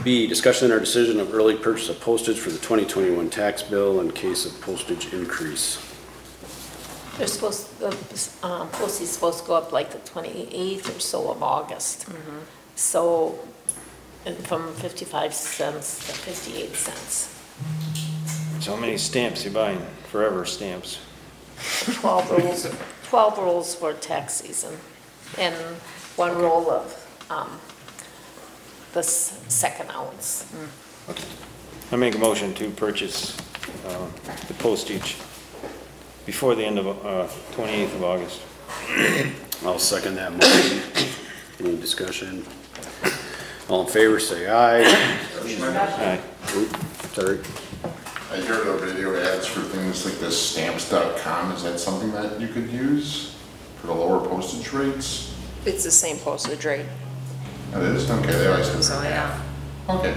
B, discussion or decision of early purchase of postage for the 2021 tax bill in case of postage increase. They're supposed, postage is supposed to go up like the 28th or so of August. So, and from 55 cents to 58 cents. So how many stamps you buying? Forever stamps. 12 rolls for tax season, and 1 roll of the second ounce. I make a motion to purchase the postage before the end of 28th of August. I'll second that motion. Any discussion? All in favor, say aye. Aye. Oop, sorry. I hear the radio ads for things things like this stamps.com, is that something that you could use for the lower postage rates? It's the same postage rate, It is? Okay, they always have. so yeah. Okay.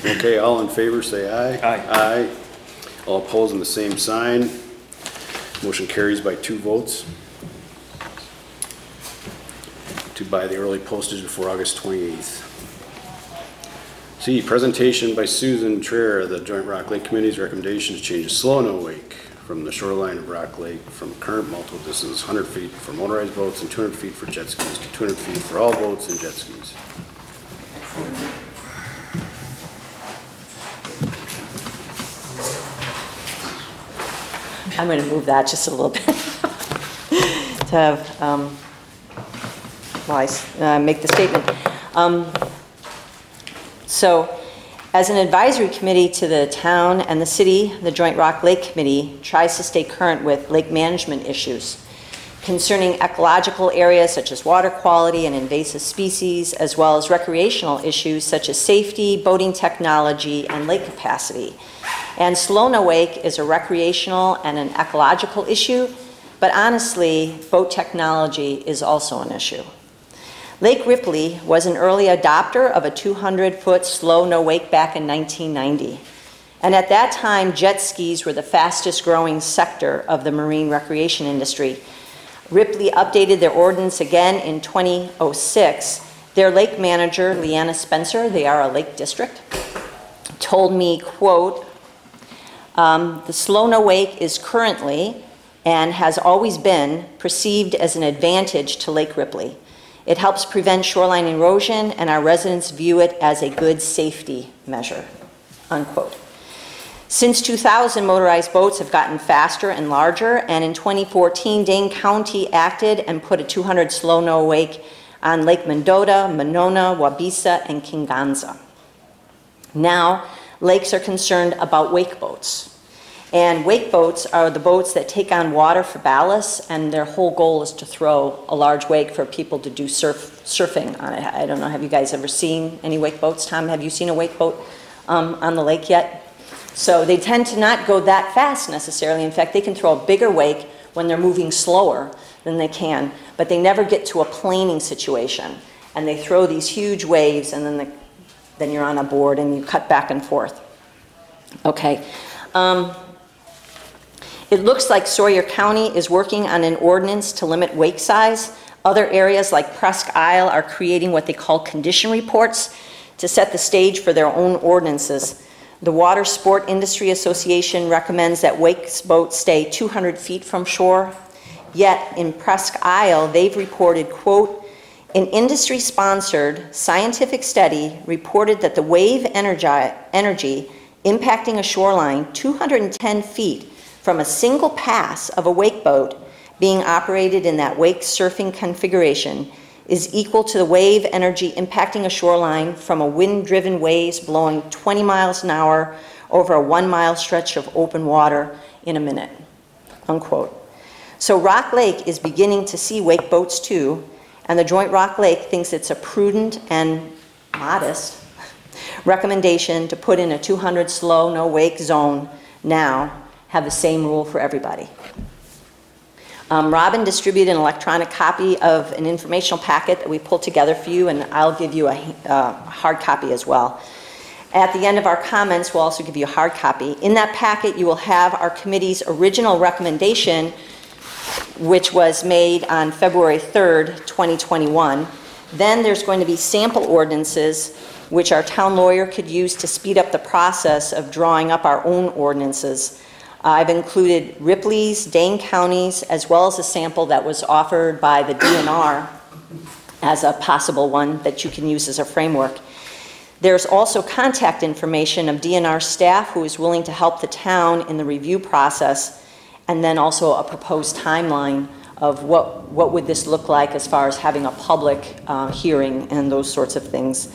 Okay, all in favor, say aye. Aye. Aye. All opposing, the same sign. Motion carries by 2 votes to buy the early postage before August 28th. C, presentation by Susan Traer, the Joint Rock Lake Committee's recommendation to change the slow no wake from the shoreline of Rock Lake from current multiple distance 100 feet for motorized boats and 200 feet for jet skis to 200 feet for all boats and jet skis. I'm going to move that just a little bit to have, make the statement. So, as an advisory committee to the town and the city, the Joint Rock Lake Committee tries to stay current with lake management issues concerning ecological areas such as water quality and invasive species, as well as recreational issues such as safety, boating technology, and lake capacity. And slow no wake is a recreational and an ecological issue, but honestly, boat technology is also an issue. Lake Ripley was an early adopter of a 200-foot slow no wake back in 1990. And at that time, jet skis were the fastest growing sector of the marine recreation industry. Ripley updated their ordinance again in 2006. Their lake manager, Leanna Spencer, they are a lake district, told me, quote, the slow no wake is currently and has always been perceived as an advantage to Lake Ripley. It helps prevent shoreline erosion, and our residents view it as a good safety measure, unquote. Since 2000, motorized boats have gotten faster and larger, and in 2014, Dane County acted and put a 200 slow no wake on Lake Mendota, Monona, Waubesa, and Kinganza. Now, lakes are concerned about wake boats. And wake boats are the boats that take on water for ballast, and their whole goal is to throw a large wake for people to do surfing on it. I don't know, have you guys ever seen any wake boats? Tom, have you seen a wake boat on the lake yet? So they tend to not go that fast necessarily. In fact, they can throw a bigger wake when they're moving slower than they can, but they never get to a planing situation. And they throw these huge waves, and then you're on a board and you cut back and forth. Okay. It looks like Sawyer County is working on an ordinance to limit wake size. Other areas like Presque Isle are creating what they call condition reports to set the stage for their own ordinances. The Water Sport Industry Association recommends that wake boats stay 200 feet from shore. Yet in Presque Isle, they've reported, quote, an industry-sponsored scientific study reported that the wave energy impacting a shoreline 210 feet from a single pass of a wake boat being operated in that wake surfing configuration is equal to the wave energy impacting a shoreline from a wind-driven waves blowing 20 miles an hour over a 1-mile stretch of open water in a minute, unquote. So Rock Lake is beginning to see wake boats too, and the Joint Rock Lake thinks it's a prudent and modest recommendation to put in a 200 slow no wake zone now, have the same rule for everybody. Robin distributed an electronic copy of an informational packet that we pulled together for you, and I'll give you a hard copy as well. At the end of our comments, we'll also give you a hard copy. In that packet, you will have our committee's original recommendation, which was made on February 3rd, 2021. Then there's going to be sample ordinances, which our town lawyer could use to speed up the process of drawing up our own ordinances. I've included Ripley's, Dane County's, as well as a sample that was offered by the DNR as a possible one that you can use as a framework. There's also contact information of DNR staff who is willing to help the town in the review process, and then also a proposed timeline of what would this look like as far as having a public hearing and those sorts of things.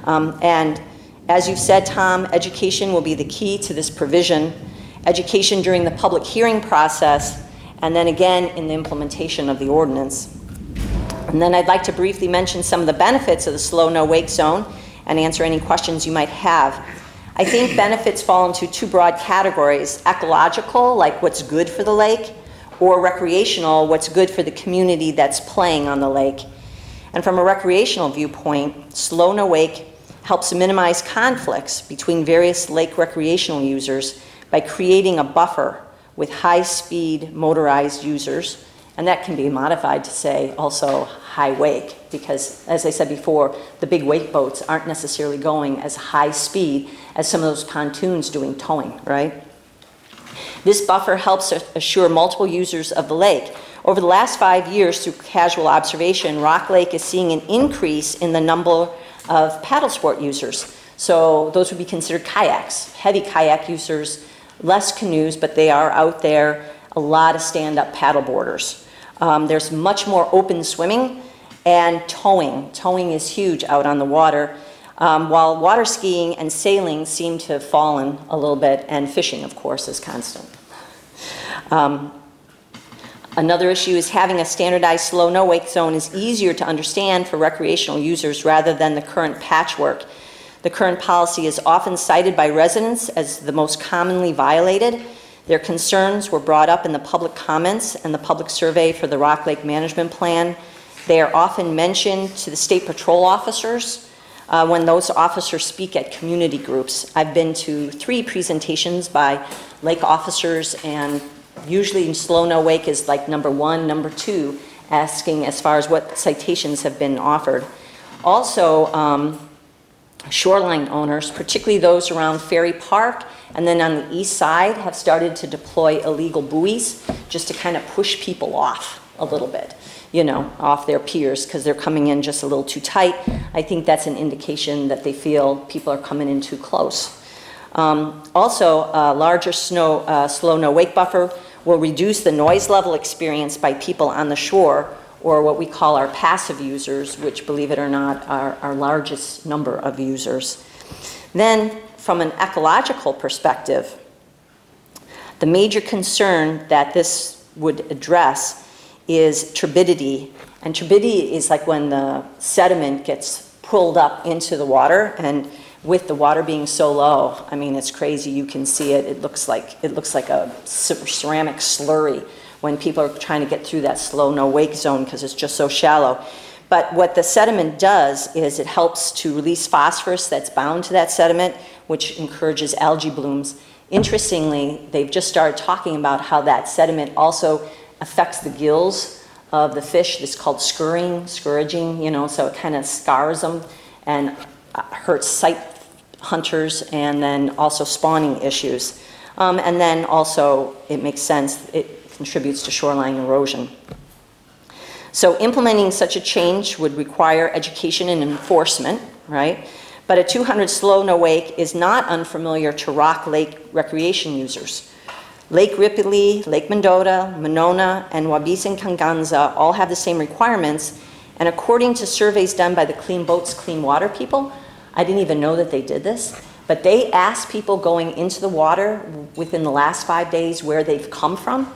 And as you've said, Tom, education will be the key to this provision. Education during the public hearing process, and then again in the implementation of the ordinance. And then I'd like to briefly mention some of the benefits of the slow no wake zone and answer any questions you might have. I think benefits fall into two broad categories: ecological, like what's good for the lake, or recreational, what's good for the community that's playing on the lake. And from a recreational viewpoint, Slow No Wake helps minimize conflicts between various lake recreational users by creating a buffer with high-speed motorized users, and that can be modified to say also high wake, because as I said before, the big wake boats aren't necessarily going as high speed as some of those pontoons doing towing, right? This buffer helps assure multiple users of the lake. Over the last 5 years, through casual observation, Rock Lake is seeing an increase in the number of paddle sport users. So those would be considered kayaks, heavy kayak users, less canoes, but they are out there, a lot of stand-up paddle boarders. There's much more open swimming and towing. Towing is huge out on the water, while water skiing and sailing seem to have fallen a little bit, and fishing, of course, is constant. Another issue is having a standardized slow no wake zone is easier to understand for recreational users rather than the current patchwork. The current policy is often cited by residents as the most commonly violated. Their concerns were brought up in the public comments and the public survey for the Rock Lake Management Plan. They are often mentioned to the state patrol officers when those officers speak at community groups. I've been to 3 presentations by lake officers, and usually Slow No Wake is like number 1, number 2, asking as far as what citations have been offered. Also, shoreline owners, particularly those around Ferry Park and then on the east side, have started to deploy illegal buoys just to kind of push people off a little bit, you know, off their piers because they're coming in just a little too tight. I think that's an indication that they feel people are coming in too close. Also, a larger slow no wake buffer will reduce the noise level experienced by people on the shore, or what we call our passive users, which, believe it or not, are our largest number of users. Then, from an ecological perspective, the major concern that this would address is turbidity. And turbidity is like when the sediment gets pulled up into the water, and with the water being so low, I mean, it's crazy. You can see it. It looks like a ceramic slurry when people are trying to get through that slow no wake zone because it's just so shallow. But what the sediment does is it helps to release phosphorus that's bound to that sediment, which encourages algae blooms. Interestingly, they've just started talking about how that sediment also affects the gills of the fish. It's called scourging, you know, so it kind of scars them and hurts sight hunters, and then also spawning issues. And then also, it makes sense, it contributes to shoreline erosion. So implementing such a change would require education and enforcement, right? But a 200 slow no wake is not unfamiliar to Rock Lake recreation users. Lake Ripley, Lake Mendota, Monona, and Wabisaw-Kanganza all have the same requirements, and according to surveys done by the Clean Boats, Clean Water people, I didn't even know that they did this, but they asked people going into the water within the last 5 days where they've come from,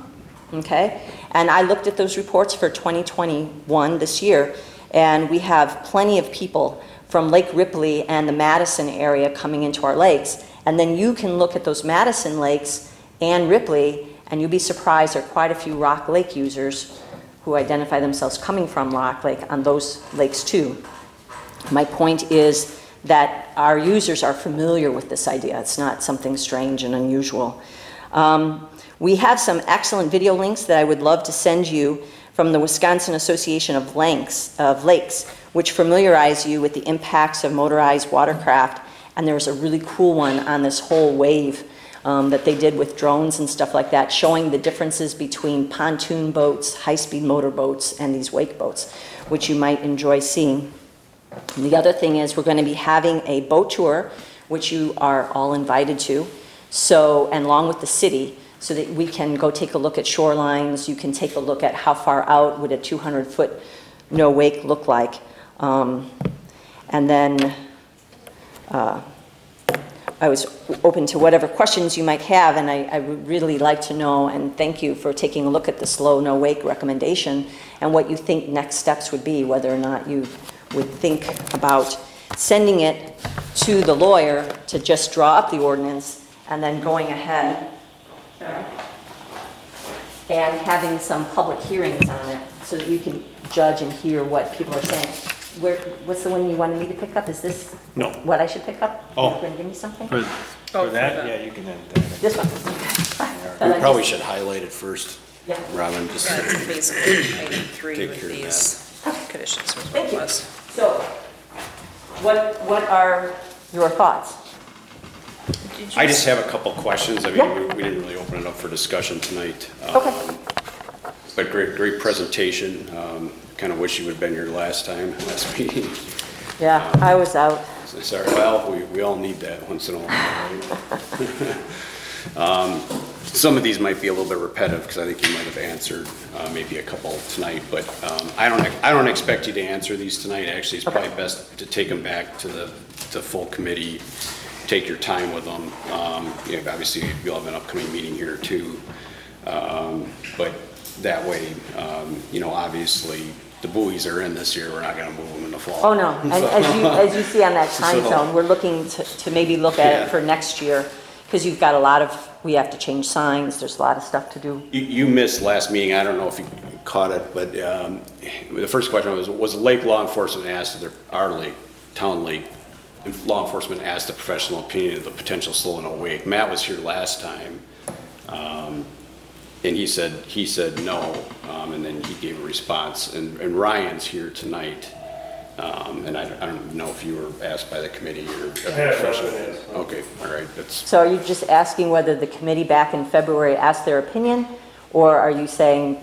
okay? And I looked at those reports for 2021 this year, and we have plenty of people from Lake Ripley and the Madison area coming into our lakes. And then you can look at those Madison lakes and Ripley, and you'll be surprised there are quite a few Rock Lake users who identify themselves coming from Rock Lake on those lakes too. My point is that our users are familiar with this idea. It's not something strange and unusual. We have some excellent video links that I would love to send you from the Wisconsin Association of Lakes, which familiarize you with the impacts of motorized watercraft. And there's a really cool one on this whole wave that they did with drones and stuff like that, showing the differences between pontoon boats, high-speed motor boats, and these wake boats, which you might enjoy seeing. And the other thing is we're going to be having a boat tour, which you are all invited to, and along with the city, so that we can go take a look at shorelines. You can take a look at how far out would a 200-foot no wake look like. And then I was open to whatever questions you might have, and I would really like to know, and thank you for taking a look at the slow no wake recommendation and what you think next steps would be, whether or not you would think about sending it to the lawyer to just draw up the ordinance and then going ahead and having some public hearings on it so that you can judge and hear what people are saying. What's the one you wanted me to pick up? Is this No. what I should pick up? Oh. You're going to give me something? For that, yeah, you can end that. This one? Okay. We probably should highlight it first, Yeah. Robin, just Yeah, it's basically item 3 Take with care of these conditions was what Thank it you. was. So, what are your thoughts? I just have a couple questions. I mean, Yeah. we didn't really open it up for discussion tonight. Okay. But great presentation. Kind of wish you would have been here last meeting. Yeah, I was out. Sorry, well, we all need that once in a while, right? Some of these might be a little bit repetitive because I think you might have answered maybe a couple tonight, but I don't expect you to answer these tonight. Actually, it's probably best to take them back to the full committee, take your time with them. Obviously, you'll have an upcoming meeting here too, but that way, obviously, the buoys are in this year. We're not going to move them in the fall. Oh, no, and as you see on that time So- zone, we're looking to maybe look at Yeah. it for next year, because you've got a lot of, we have to change signs, there's a lot of stuff to do. You missed last meeting. I don't know if you caught it, but the first question was lake law enforcement asked our lake, town lake, law enforcement asked the professional opinion of the potential slow and wake. Matt was here last time, and he said no, and then he gave a response. And Ryan's here tonight, and I don't know if you were asked by the committee or professional. Okay, all right, that's. So are you just asking whether the committee back in February asked their opinion, or are you saying,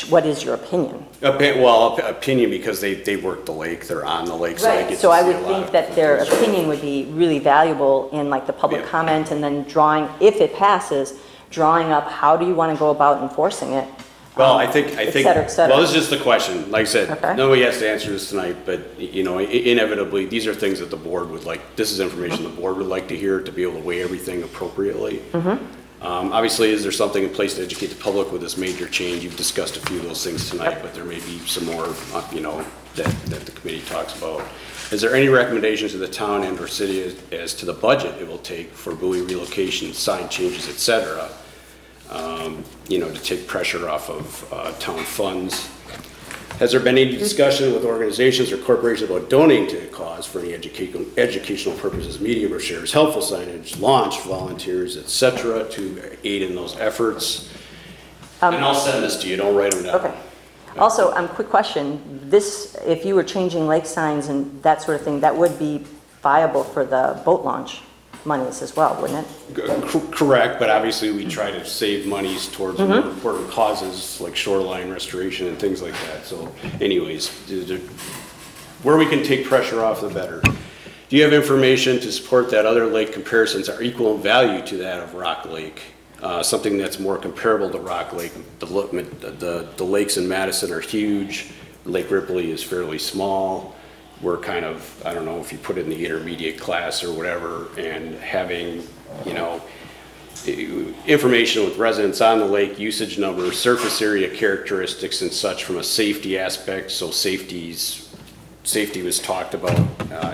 what is your opinion? Opinion, because they work the lake, they're on the lake, so they get to So I see would a lot think of that their things. opinion would be really valuable in like the public Yeah. comment, and then drawing, if it passes, drawing up how do you want to go about enforcing it? Well, I think, et cetera, et cetera. well, this is just the question. Like I said, Okay. nobody has to answer this tonight, but, inevitably, these are things that the board would like, this is information the board would like to hear to be able to weigh everything appropriately. Obviously, is there something in place to educate the public with this major change? You've discussed a few of those things tonight, but there may be some more, that the committee talks about. Is there any recommendation to the town and or city as to the budget it will take for buoy relocation, sign changes, et cetera? To take pressure off of town funds. Has there been any discussion with organizations or corporations about donating to the cause for any educational purposes, media brochures, helpful signage, launch volunteers, et cetera, to aid in those efforts? And I'll send this to you, don't write them down. Okay. Also, quick question, this, if you were changing lake signs and that sort of thing, that would be viable for the boat launch monies as well, wouldn't it? Correct, but obviously we try to save monies towards more important causes like shoreline restoration and things like that. So anyways, where we can take pressure off, the better. Do you have information to support that other lake comparisons are equal in value to that of Rock Lake? Something that's more comparable to Rock Lake. The lakes in Madison are huge. Lake Ripley is fairly small. We're kind of, I don't know if you put it in the intermediate class or whatever, and having, information with residents on the lake, usage numbers, surface area characteristics and such from a safety aspect. So safety was talked about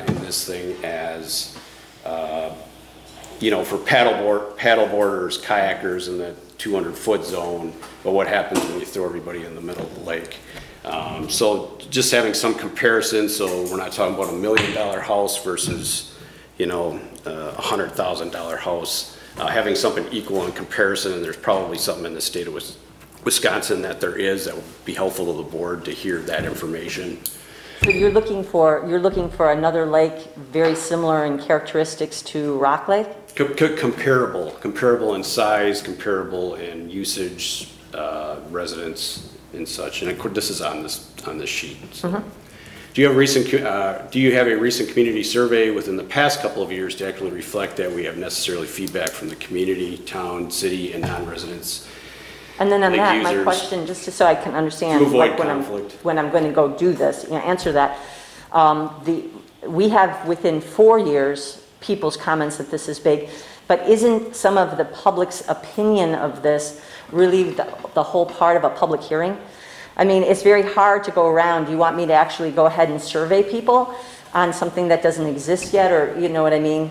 in this thing as, for paddleboarders, kayakers in the 200-foot zone, but what happens when you throw everybody in the middle of the lake? So just having some comparison, so we're not talking about $1 million house versus, a $100,000 house. Having something equal in comparison, and there's probably something in the state of Wisconsin that would be helpful to the board to hear that information. So you're looking for another lake very similar in characteristics to Rock Lake? Comparable in size, comparable in usage, residents and such. And of course, this is on this sheet. So. Do you have a recent community survey within the past couple of years to actually reflect that we have necessarily feedback from the community, town, city, and non-residents? And then on lake that, my users, question, just so I can understand, to avoid like conflict. when I'm going to go do this, answer that. We have within 4 years people's comments that this is big, but isn't some of the public's opinion of this really the whole part of a public hearing? I mean, it's very hard to go around. Do you want me to actually go ahead and survey people? on something that doesn't exist yet, or you know what I mean?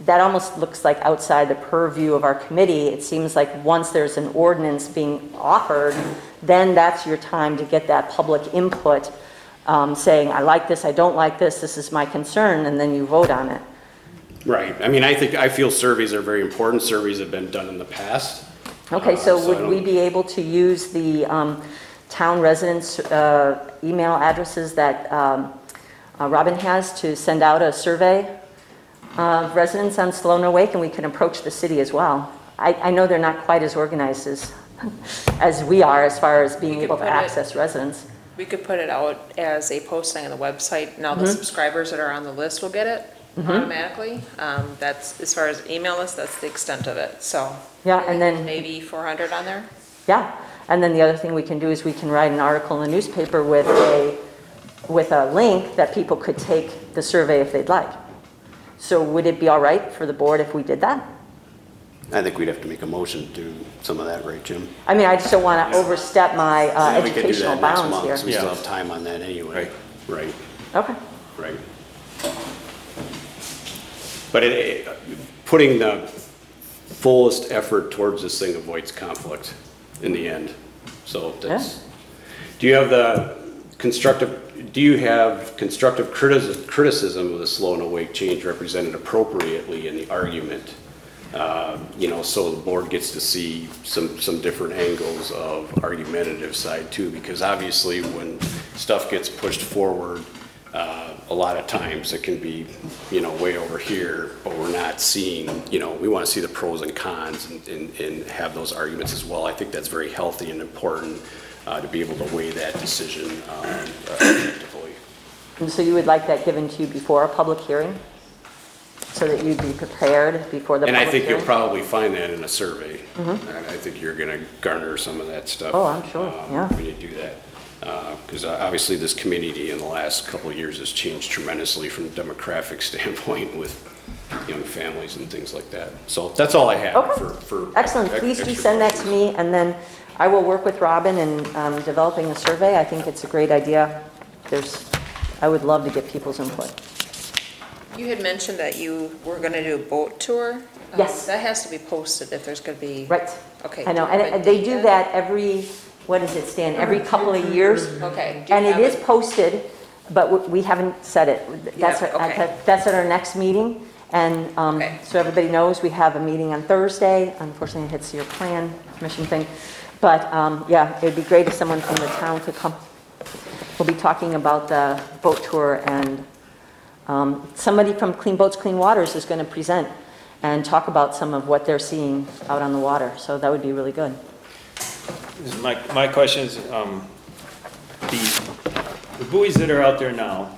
That almost looks like outside the purview of our committee. It seems like once there's an ordinance being offered, then that's your time to get that public input, saying, I like this, I don't like this, this is my concern, and then you vote on it. Right. I mean, I feel surveys are very important. Surveys have been done in the past. Okay, so I would don't- we be able to use the town residents' email addresses that Robin has to send out a survey of residents on Slow No Wake, and we can approach the city as well? I know they're not quite as organized as we are as far as being We could able to put it- access residents. We could put it out as a posting on the website. Now the subscribers that are on the list will get it automatically. That's, as far as email list, that's the extent of it, so. Yeah, and then, Maybe 400 on there? yeah, and then the other thing we can do is we can write an article in the newspaper with a link that people could take the survey if they'd like. So would it be all right for the board if we did that? I think we'd have to make a motion to do some of that, right, Jim? I mean, I just don't want to overstep my Yeah, we could do educational that next bounds month, here. 'cause we still have time on that anyway. Right, Okay. right. But putting the fullest effort towards this thing avoids conflict in the end. So that's, do you have constructive criticism of the Slow No Wake change represented appropriately in the argument? You know, so the board gets to see some different angles of argumentative side too, because obviously when stuff gets pushed forward, a lot of times it can be, you know, way over here, but we're not seeing, you know, we want to see the pros and cons and have those arguments as well. I think that's very healthy and important to be able to weigh that decision effectively. And so you would like that given to you before a public hearing? So that you'd be prepared before the And public I think hearing? you'll probably find that in a survey. I think you're going to garner some of that stuff. Oh, I'm sure, yeah. When you do that. Because obviously this community in the last couple of years has changed tremendously from a demographic standpoint with young families and things like that. So that's all I have Okay. for Excellent. Please do send that to me, and then I will work with Robin in developing a survey. I think it's a great idea. I would love to get people's input. You had mentioned that you were going to do a boat tour. Yes. That has to be posted if there's going to be. Right. Okay. I know, do you have a and they date do yet? that every, what does it stand, every couple of years? Okay. Do you And it have is posted, but we haven't set it. That's Yeah, okay. That's at our next meeting. And Okay. so everybody knows, we have a meeting on Thursday. Unfortunately, it hits your plan commission thing. But yeah, it'd be great if someone from the town could come. We'll be talking about the boat tour, and somebody from Clean Boats, Clean Waters is going to present and talk about some of what they're seeing out on the water. So that would be really good. My question is, the buoys that are out there now,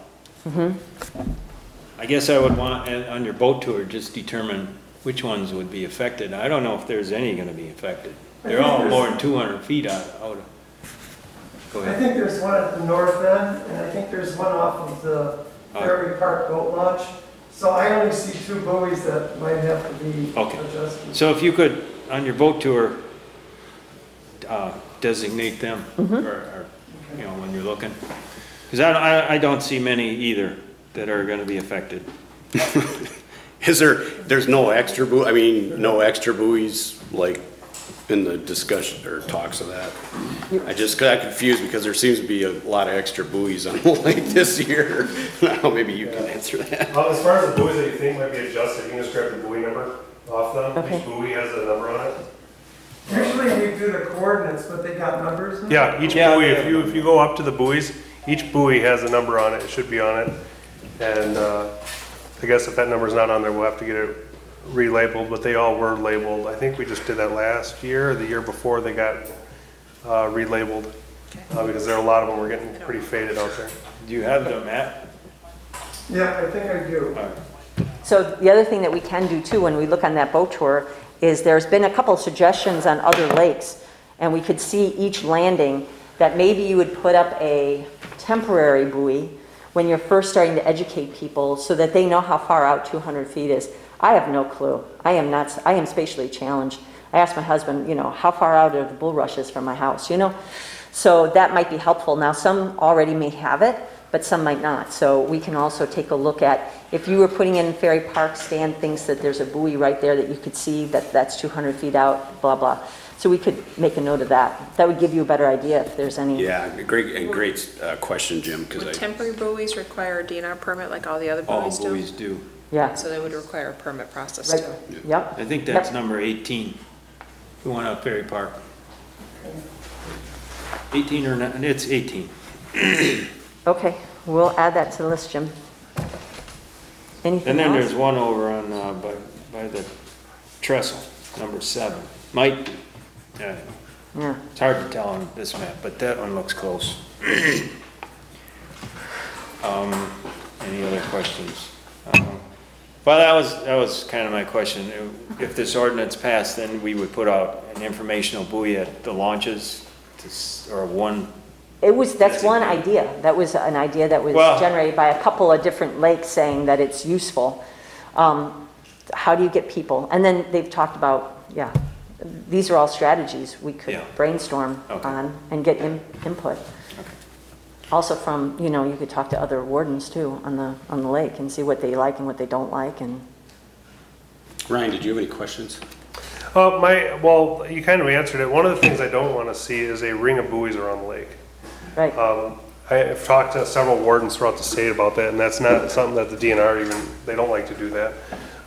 I guess I would want, on your boat tour, just determine which ones would be affected. I don't know if there's any gonna be affected. They're all more than 200 feet out of. Go I ahead. think there's one at the north end, and I think there's one off of the Ferry Park Boat Launch. So I only see 2 buoys that might have to be Okay. adjusted. So if you could, on your boat tour, designate them, or, you know, when you're looking. Because I don't see many either that are gonna be affected. There's no extra buoy, I mean, no extra buoys like in the discussion or talks of that? I just got confused because there seems to be a lot of extra buoys on the lake this year. I don't know, maybe you can answer that. As far as the buoys that you think might be adjusted, you can just grab the buoy number off them. Okay. Each buoy has a number on it. Usually we do the coordinates, but they got numbers in it? Yeah, each Yeah, buoy, yeah. if you go up to the buoys, each buoy has a number on it, it should be on it. And I guess if that number's not on there, we'll have to get it relabeled, but they all were labeled. I think we just did that last year, or the year before they got relabeled. Because there are a lot of them were getting pretty faded out there. Do you have the map? Yeah, I think I do. So the other thing that we can do too, when we look on that boat tour, is there's been a couple suggestions on other lakes, and we could see each landing that maybe you would put up a temporary buoy when you're first starting to educate people so that they know how far out 200 feet is. I have no clue. I am spatially challenged. I asked my husband, you know, how far out are the bulrushes from my house, you know? So that might be helpful. Now, some already may have it, but some might not. So we can also take a look at, if you were putting in Ferry Park, Stan thinks that there's a buoy right there that you could see that that's 200 feet out, blah, blah. So we could make a note of that. That would give you a better idea if there's any. Yeah, great question, Jim, because Would temporary buoys require a DNR permit like all the other All buoys do? buoys do. Yeah. So they would require a permit process Right. too. Yep. I think that's Yep. number 18. The one up Ferry Park. 18 or not, it's 18. Okay, we'll add that to the list, Jim. Anything And then else? there's one over on, by the trestle, number 7. Might, Yeah. it's hard to tell on this map, but that one looks close. Any other questions? Well, that was kind of my question. If this ordinance passed, then we would put out an informational buoy at the launches, or one. That's one idea. That was an idea that was Well- generated by a couple of different lakes saying that it's useful. How do you get people? And then they've talked about, yeah, these are all strategies we could Yeah. brainstorm Okay. on and get input. Also from, you could talk to other wardens too on the lake and see what they like and what they don't like. And Ryan, did you have any questions? Well, you kind of answered it. One of the things I don't want to see is a ring of buoys around the lake. right, I've talked to several wardens throughout the state about that, and that's not something that the DNR they don't like to do that.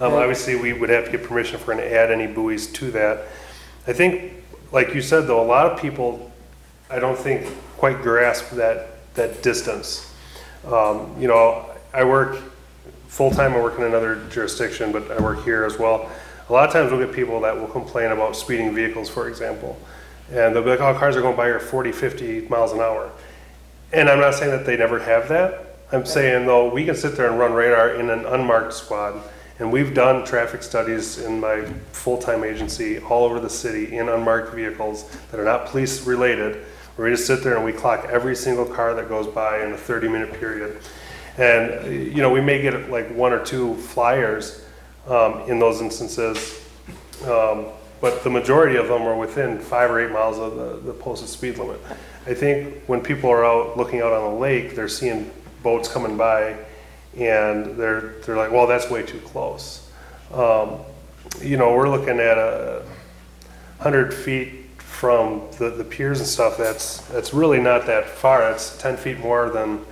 Obviously, we would have to get permission if we're going to add any buoys to that. I think, like you said, though, a lot of people, I don't think, quite grasp that distance. I work full-time, I work in another jurisdiction, but I work here as well. A lot of times we'll get people that will complain about speeding vehicles, for example. And they'll be like, oh, cars are going by here 40, 50 miles an hour. And I'm not saying that they never have that. I'm saying, though, we can sit there and run radar in an unmarked squad. And we've done traffic studies in my full-time agency all over the city in unmarked vehicles that are not police-related, where we just sit there and we clock every single car that goes by in a 30-minute period. And, we may get like 1 or 2 flyers in those instances, but the majority of them are within 5 or 8 miles of the posted speed limit. I think when people are out looking out on the lake, they're seeing boats coming by, and they're like, well, that's way too close. We're looking at 100 feet from the piers and stuff. That's really not that far. It's 10 feet more than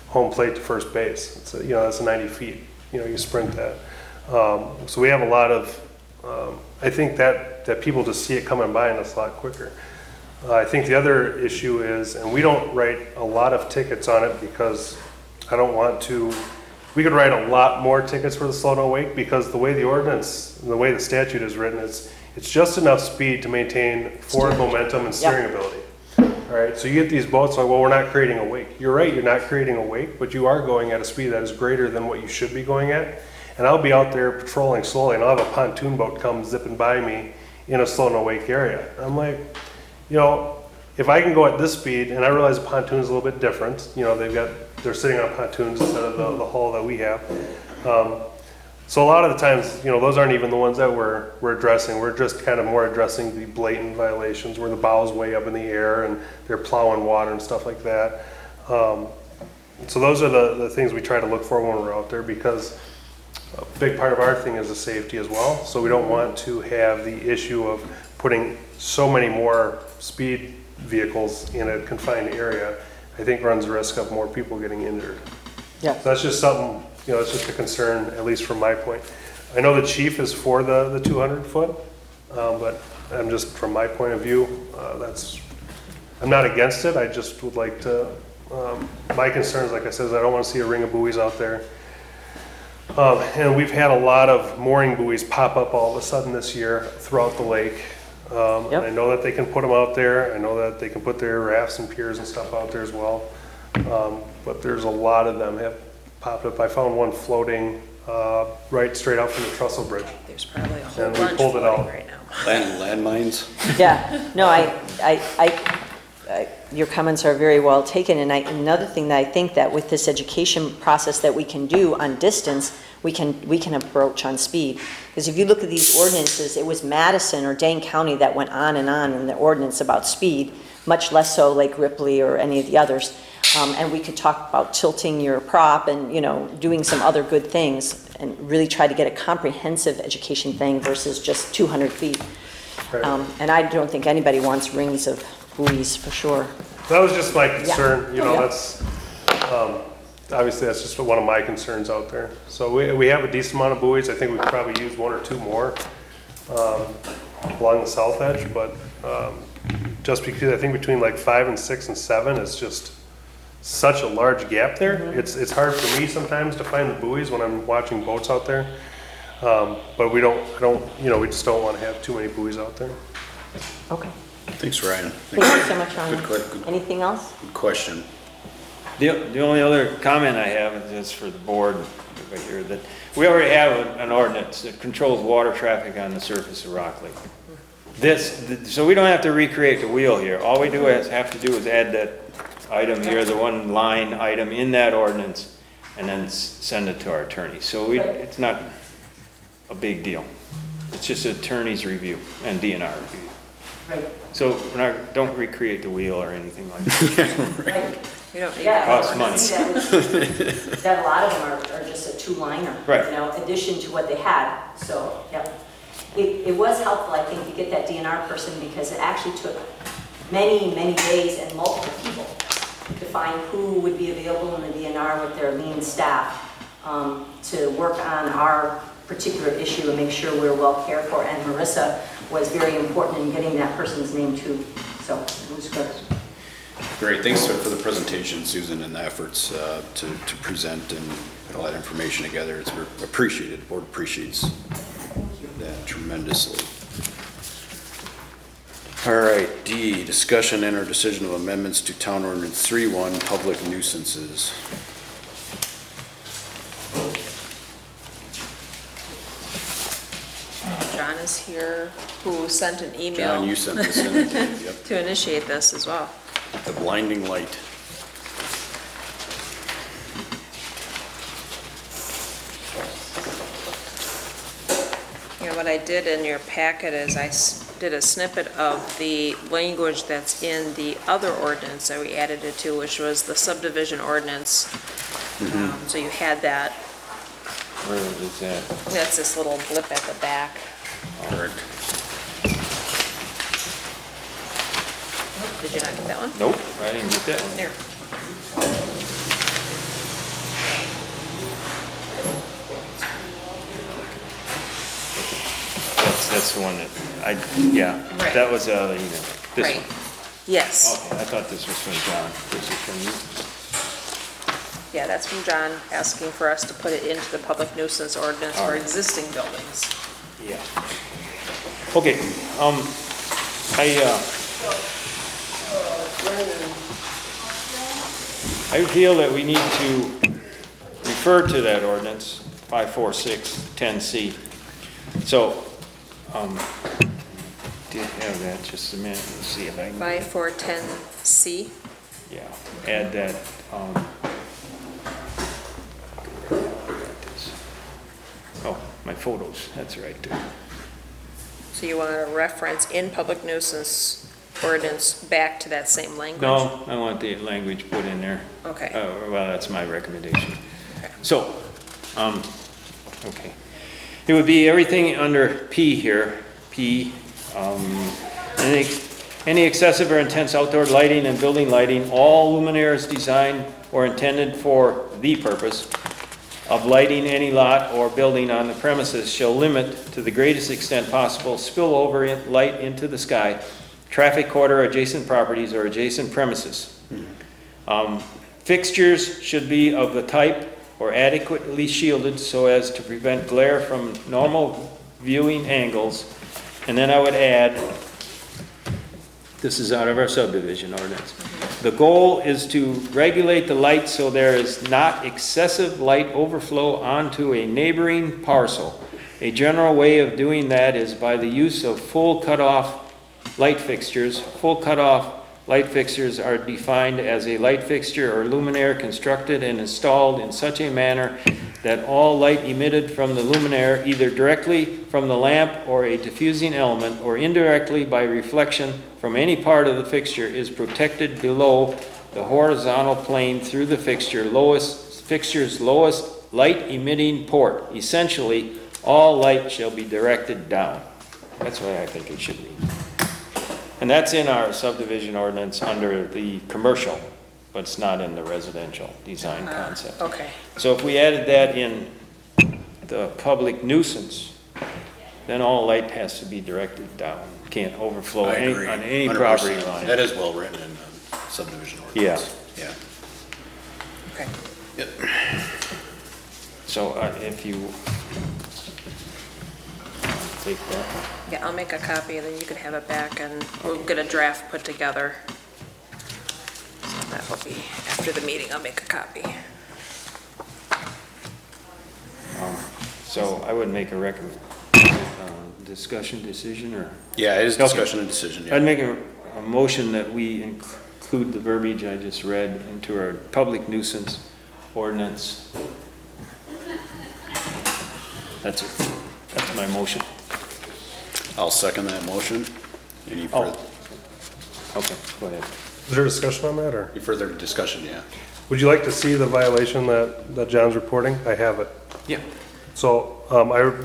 home plate to first base. It's that's 90 feet. You sprint that. So we have a lot of. I think that people just see it coming by, and it's a lot quicker. I think the other issue is, and we don't write a lot of tickets on it because I don't want to. We could write a lot more tickets for the slow no wake, because the way the ordinance, the way the statute is written, it's just enough speed to maintain forward momentum and steering ability. All right, so you get these boats like, well, we're not creating a wake. You're right, you're not creating a wake, but you are going at a speed that is greater than what you should be going at. And I'll be out there patrolling slowly, and I'll have a pontoon boat come zipping by me in a slow no wake area. I'm like, if I can go at this speed, and I realize a pontoon is a little bit different. They're sitting on pontoons instead of the hull that we have. So a lot of the times, those aren't even the ones that we're addressing. We're just kind of more addressing the blatant violations where the bow's way up in the air and they're plowing water and stuff like that. So those are the things we try to look for when we're out there, because a big part of our thing is the safety as well. So we don't want to have the issue of putting so many more speed vehicles in a confined area. I think runs the risk of more people getting injured. yeah. So that's just something, it's just a concern, at least from my point. I know the chief is for the 200 foot, but I'm just, from my point of view, I'm not against it. I just would like to, my concerns, like I said, is I don't want to see a ring of buoys out there. And we've had a lot of mooring buoys pop up all of a sudden this year throughout the lake. Yep. I know that they can put them out there. I know that they can put their rafts and piers and stuff out there as well. But there's a lot of them have popped up. I found one floating right straight out from the trestle bridge. There's probably a whole And we bunch pulled it floating out. right now. Landmines? Yeah, no, your comments are very well taken, and another thing that I think that with this education process that we can do on distance, we can approach on speed. Because if you look at these ordinances, it was Madison or Dane County that went on in the ordinance about speed, much less so Lake Ripley or any of the others. And we could talk about tilting your prop and, you know, doing some other good things and really try to get a comprehensive education thing versus just 200 feet. Right. And I don't think anybody wants rings of buoys for sure. That was just my concern, you know, Yeah. that's, obviously that's just one of my concerns out there. So we have a decent amount of buoys, I think we could probably use 1 or 2 more, along the south edge, but, just because I think between like 5 and 6 and 7 is just such a large gap there. It's hard for me sometimes to find the buoys when I'm watching boats out there. But I don't, you know, we just don't want to have too many buoys out there. Okay. Thanks, Ryan. Thank you so much, Ryan. Good Anything else? question. The only other comment I have is just for the board right here, that we already have an ordinance that controls water traffic on the surface of Rock Lake. So we don't have to recreate the wheel here. All we have to do is add that item here, the one line item in that ordinance, and then send it to our attorney. So it's not a big deal. It's just attorney's review and DNR review. Right. So don't recreate the wheel or anything like that. Right. We don't need Yeah, Costs I money. see that a lot of them are just a 2-liner, Right. you know, addition to what they had, so, yeah. It was helpful, I think, to get that DNR person because it actually took many, many days and multiple people to find who would be available in the DNR with their lean staff to work on our particular issue and make sure we're well cared for. And Marissa was very important in getting that person's name too, so it was good. Great, thanks for the presentation, Susan, and the efforts to present and put all that information together. It's appreciated. The board appreciates that tremendously. All right, D, discussion and or decision of amendments to Town Ordinance 3.1, public nuisances. John is here, who sent an email. John, you sent this in. Yep. To initiate this as well. The blinding light. Yeah, what I did in your packet is I did a snippet of the language that's in the other ordinance that we added it to, which was the subdivision ordinance. So you had that. Where is that? That's this little blip at the back. Correct. Did you not get that one? Nope, I didn't get that one. There. That's the one that yeah, Right. that was the other email. This Right. one. Yes. Okay, I thought this was from John. This is from you. Yeah, that's from John asking for us to put it into the public nuisance ordinance for existing buildings. Yeah. Okay, I feel that we need to refer to that ordinance, 54610C. So, did have that just a minute, let's see if I can. 5410C. Yeah, add that, oh, my photos, that's right there. So you want to reference in public nuisance ordinance back to that same language? No, I want the language put in there. Okay. Well, that's my recommendation. So, okay. It would be everything under P here, P, any excessive or intense outdoor lighting and building lighting, all luminaires designed or intended for the purpose of lighting any lot or building on the premises shall limit to the greatest extent possible spillover light into the sky, traffic quarter adjacent properties or adjacent premises. Fixtures should be of the type or adequately shielded so as to prevent glare from normal viewing angles. And then I would add, this is out of our subdivision ordinance. The goal is to regulate the light so there is not excessive light overflow onto a neighboring parcel. A general way of doing that is by the use of full cutoff light fixtures. Full cutoff light fixtures are defined as a light fixture or luminaire constructed and installed in such a manner that all light emitted from the luminaire, either directly from the lamp or a diffusing element, or indirectly by reflection from any part of the fixture, is protected below the horizontal plane through the fixture's lowest light emitting port. Essentially, all light shall be directed down. That's what I think it should be. And that's in our subdivision ordinance under the commercial, but it's not in the residential design concept. Okay. So if we added that in the public nuisance, then all light has to be directed down. Can't overflow I agree. on any 100%. property line. That is well written in the subdivision ordinance. Yeah. Okay. Yep. So if you take that, Yeah, I'll make a copy and then you can have it back and we'll get a draft put together. So that will be after the meeting, I'll make a copy. so I would make a discussion decision, or? Yeah, it is Okay. discussion and decision, I'd yeah. make a motion that we include the verbiage I just read into our public nuisance ordinance. That's it. That's my motion. I'll second that motion. Any Oh. further, Okay, go ahead. Is there discussion on that, or? any further discussion, yeah? Would you like to see the violation that John's reporting? I have it. Yeah. So,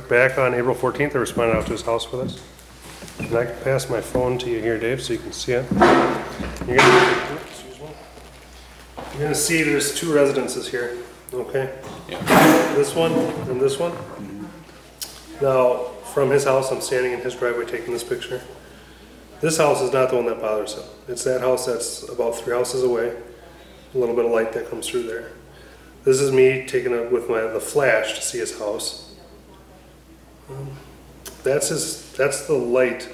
back on April 14th, I responded out to his house for this. And I can pass my phone to you here, Dave, so you can see it. You're gonna see there's two residences here, okay? Yeah. This one and this one. Now, from his house, I'm standing in his driveway taking this picture. This house is not the one that bothers him. It's that house that's about 3 houses away. A little bit of light that comes through there. This is me taking it with the flash to see his house. That's the light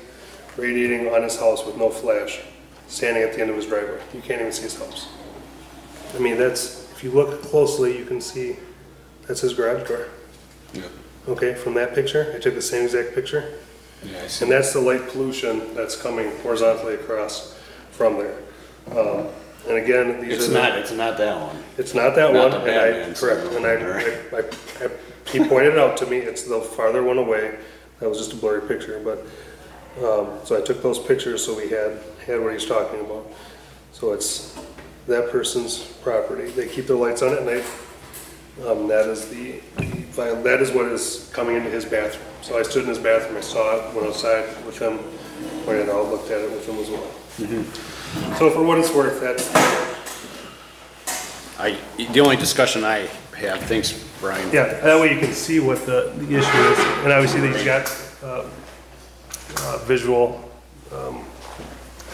radiating on his house with no flash, standing at the end of his driveway. You can't even see his house. I mean, if you look closely, you can see that's his garage door. Yeah. Okay, from that picture, I took the same exact picture. Yeah, I see. And that's the light pollution that's coming horizontally across from there. And again, these It's not that one. it's not that Not one, the Batman, correct, so- and he pointed it out to me, it's the farther one away, that was just a blurry picture, but, so I took those pictures, so we had what he's talking about. So it's that person's property, they keep their lights on at night, that is what is coming into his bathroom. So I stood in his bathroom, I saw it, went outside with him, pointed it out, looked at it with him as well. So for what it's worth, The only discussion I have, thanks, Brian. yeah, that way you can see what the issue is. And obviously he's got visual, I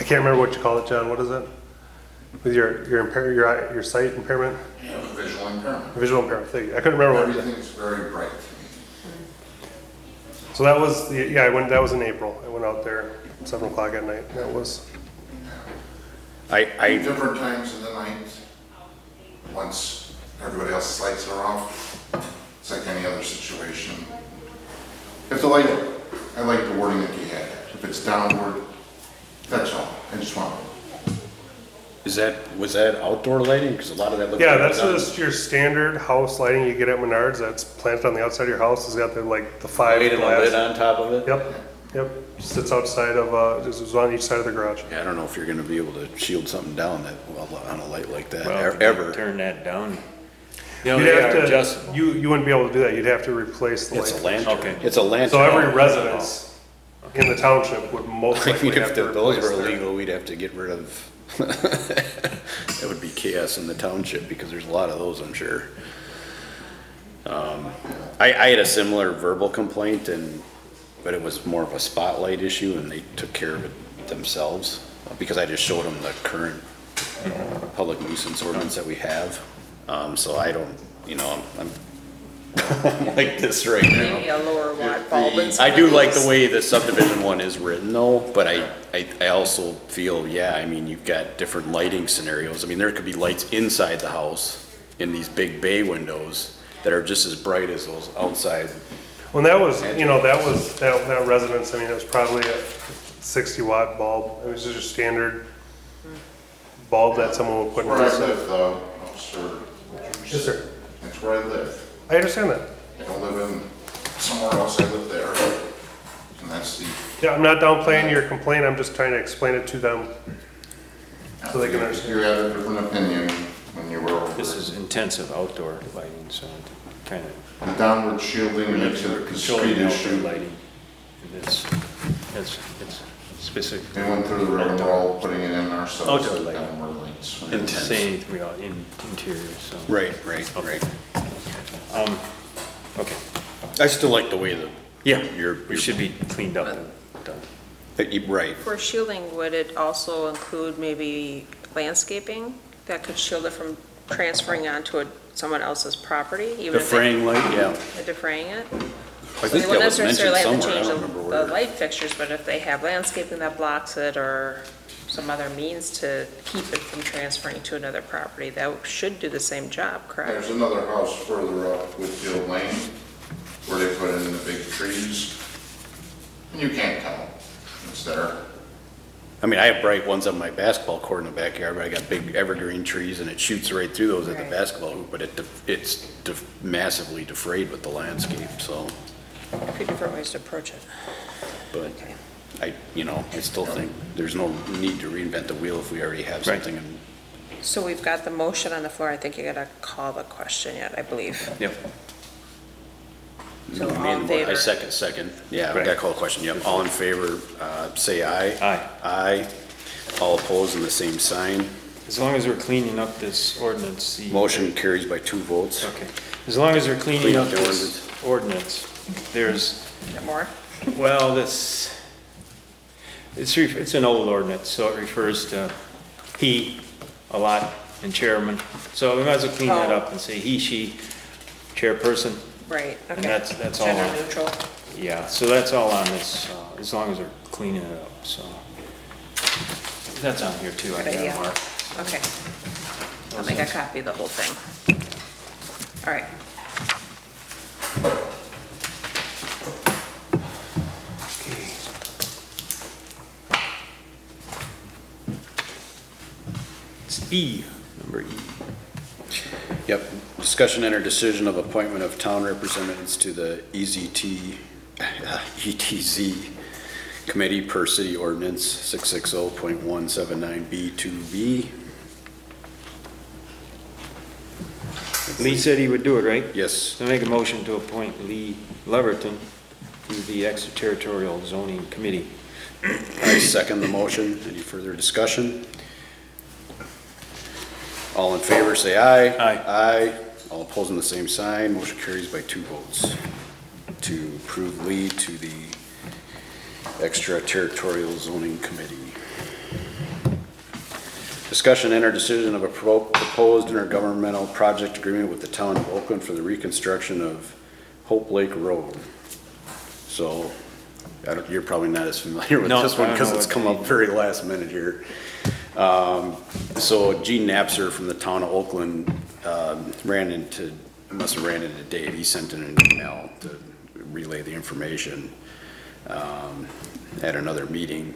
can't remember what you call it, John, what is it? With your sight impairment? Yeah, visual impairment. Visual impairment, thank you. I couldn't remember what. Everything's very bright. So that was, that was in April. I went out there 7 o'clock at night. That was, Different times of the night, once everybody else's lights are off, it's like any other situation. If the light, I like the wording that you had. If it's downward, that's all. I just want. Was that outdoor lighting? Because a lot of that looks. yeah, like that's it was just your standard house lighting you get at Menards. That's planted on the outside of your house. It's got the 5 Weighted glass. lid on top of it? Yep. Sits outside of, just on each side of the garage. Yeah, I don't know if you're gonna be able to shield something down that, well, on a light like that, Well, if you ever. turn that down. You know, You'd they have are to, just, you wouldn't be able to do that. You'd have to replace the It's a light. lantern. Okay. It's a lantern. So every residence in the township would most I likely mean, have if to those replace were their. illegal, we'd have to get rid of, that would be chaos in the township, because there's a lot of those, I'm sure. I had a similar verbal complaint, but it was more of a spotlight issue, and they took care of it themselves, because I just showed them the current public nuisance ordinance that we have. So I don't, I'm like this right now. Maybe a lower watt bulb and some I do of like these. the way the subdivision one is written though, but I also feel, you've got different lighting scenarios. I mean, there could be lights inside the house in these big bay windows that are just as bright as those outside. When that was, that residence, I mean, it was probably a 60-watt bulb. It was just a standard bulb that someone would put in. Where I the live, Officer. Yes, sir. That's where I live. I understand that. I don't live in somewhere else, I live there. And that's the, Yeah, I'm not downplaying your complaint. I'm just trying to explain it to them. So they can understand. You had a different opinion when you were over. This is intensive outdoor lighting, so it kind of. The downward shielding makes it a Controlling street the outdoor issue. lighting. And it's specific. They went through the rigmarole, putting it in ourselves. Outdoor with lighting. downward lights. Didn't say anything about interior, so. Right. Okay. I still like the way that. Yeah, You're. we should be cleaned up and done. Right. For shielding, would it also include maybe landscaping that could shield it from transferring onto someone else's property? Even The if they- fraying light, yeah. Defraying it? I So think they that wouldn't was mentioned necessarily have to somewhere, I change don't remember the where. light fixtures, but if they have landscaping that blocks it or some other means to keep it from transferring to another property, that should do the same job, correct? There's another house further up, Whitfield Lane, where they put in the big trees. And you can't tell. It's there. I mean, I have bright ones on my basketball court in the backyard, but I got big evergreen trees and it shoots right through those at the Right. basketball hoop, but it's massively defrayed with the landscape, so, A few different ways to approach it. but Okay. I still think there's no need to reinvent the wheel if we already have Right. something. And So we've got the motion on the floor. I think you gotta call the question yet, I believe. Yep. So all in favor? I second. Yeah, we Right. gotta call the question. Yep, all in favor, say aye. Aye. Aye. All opposed in the same sign. As long as we're cleaning up this ordinance. Motion carries by 2 votes. Okay. As long as we're cleaning Clean up up the this ordinance, there's, Got more? well, it's an old ordinance, so it refers to he a lot and chairman. So we might as well clean that up and say he, she, chairperson. Right, okay. And that's all. Gender neutral. Yeah, so that's all on this, as long as we're cleaning it up, so. That's on here too, I Good idea. got Mark. Okay. I'll make a copy of the whole thing. All right. It's E, number E. Yep, discussion and or decision of appointment of town representatives to the ETZ committee per city ordinance 660.179B2B. Lee said he would do it, right? Yes, So make a motion to appoint Lee Leverton to the extraterritorial zoning committee. I second the motion. Any further discussion? All in favor, say aye. Aye. Aye. All opposing the same sign. Motion carries by 2 votes to approve Lee to the extraterritorial zoning committee. Discussion and or decision of a proposed intergovernmental project agreement with the town of Oakland for the reconstruction of Hope Lake Road. So, you're probably not as familiar with No, this one I don't because know it's what come the- up very last minute here. So Gene Napser from the town of Oakland must have ran into Dave. He sent in an email to relay the information at another meeting.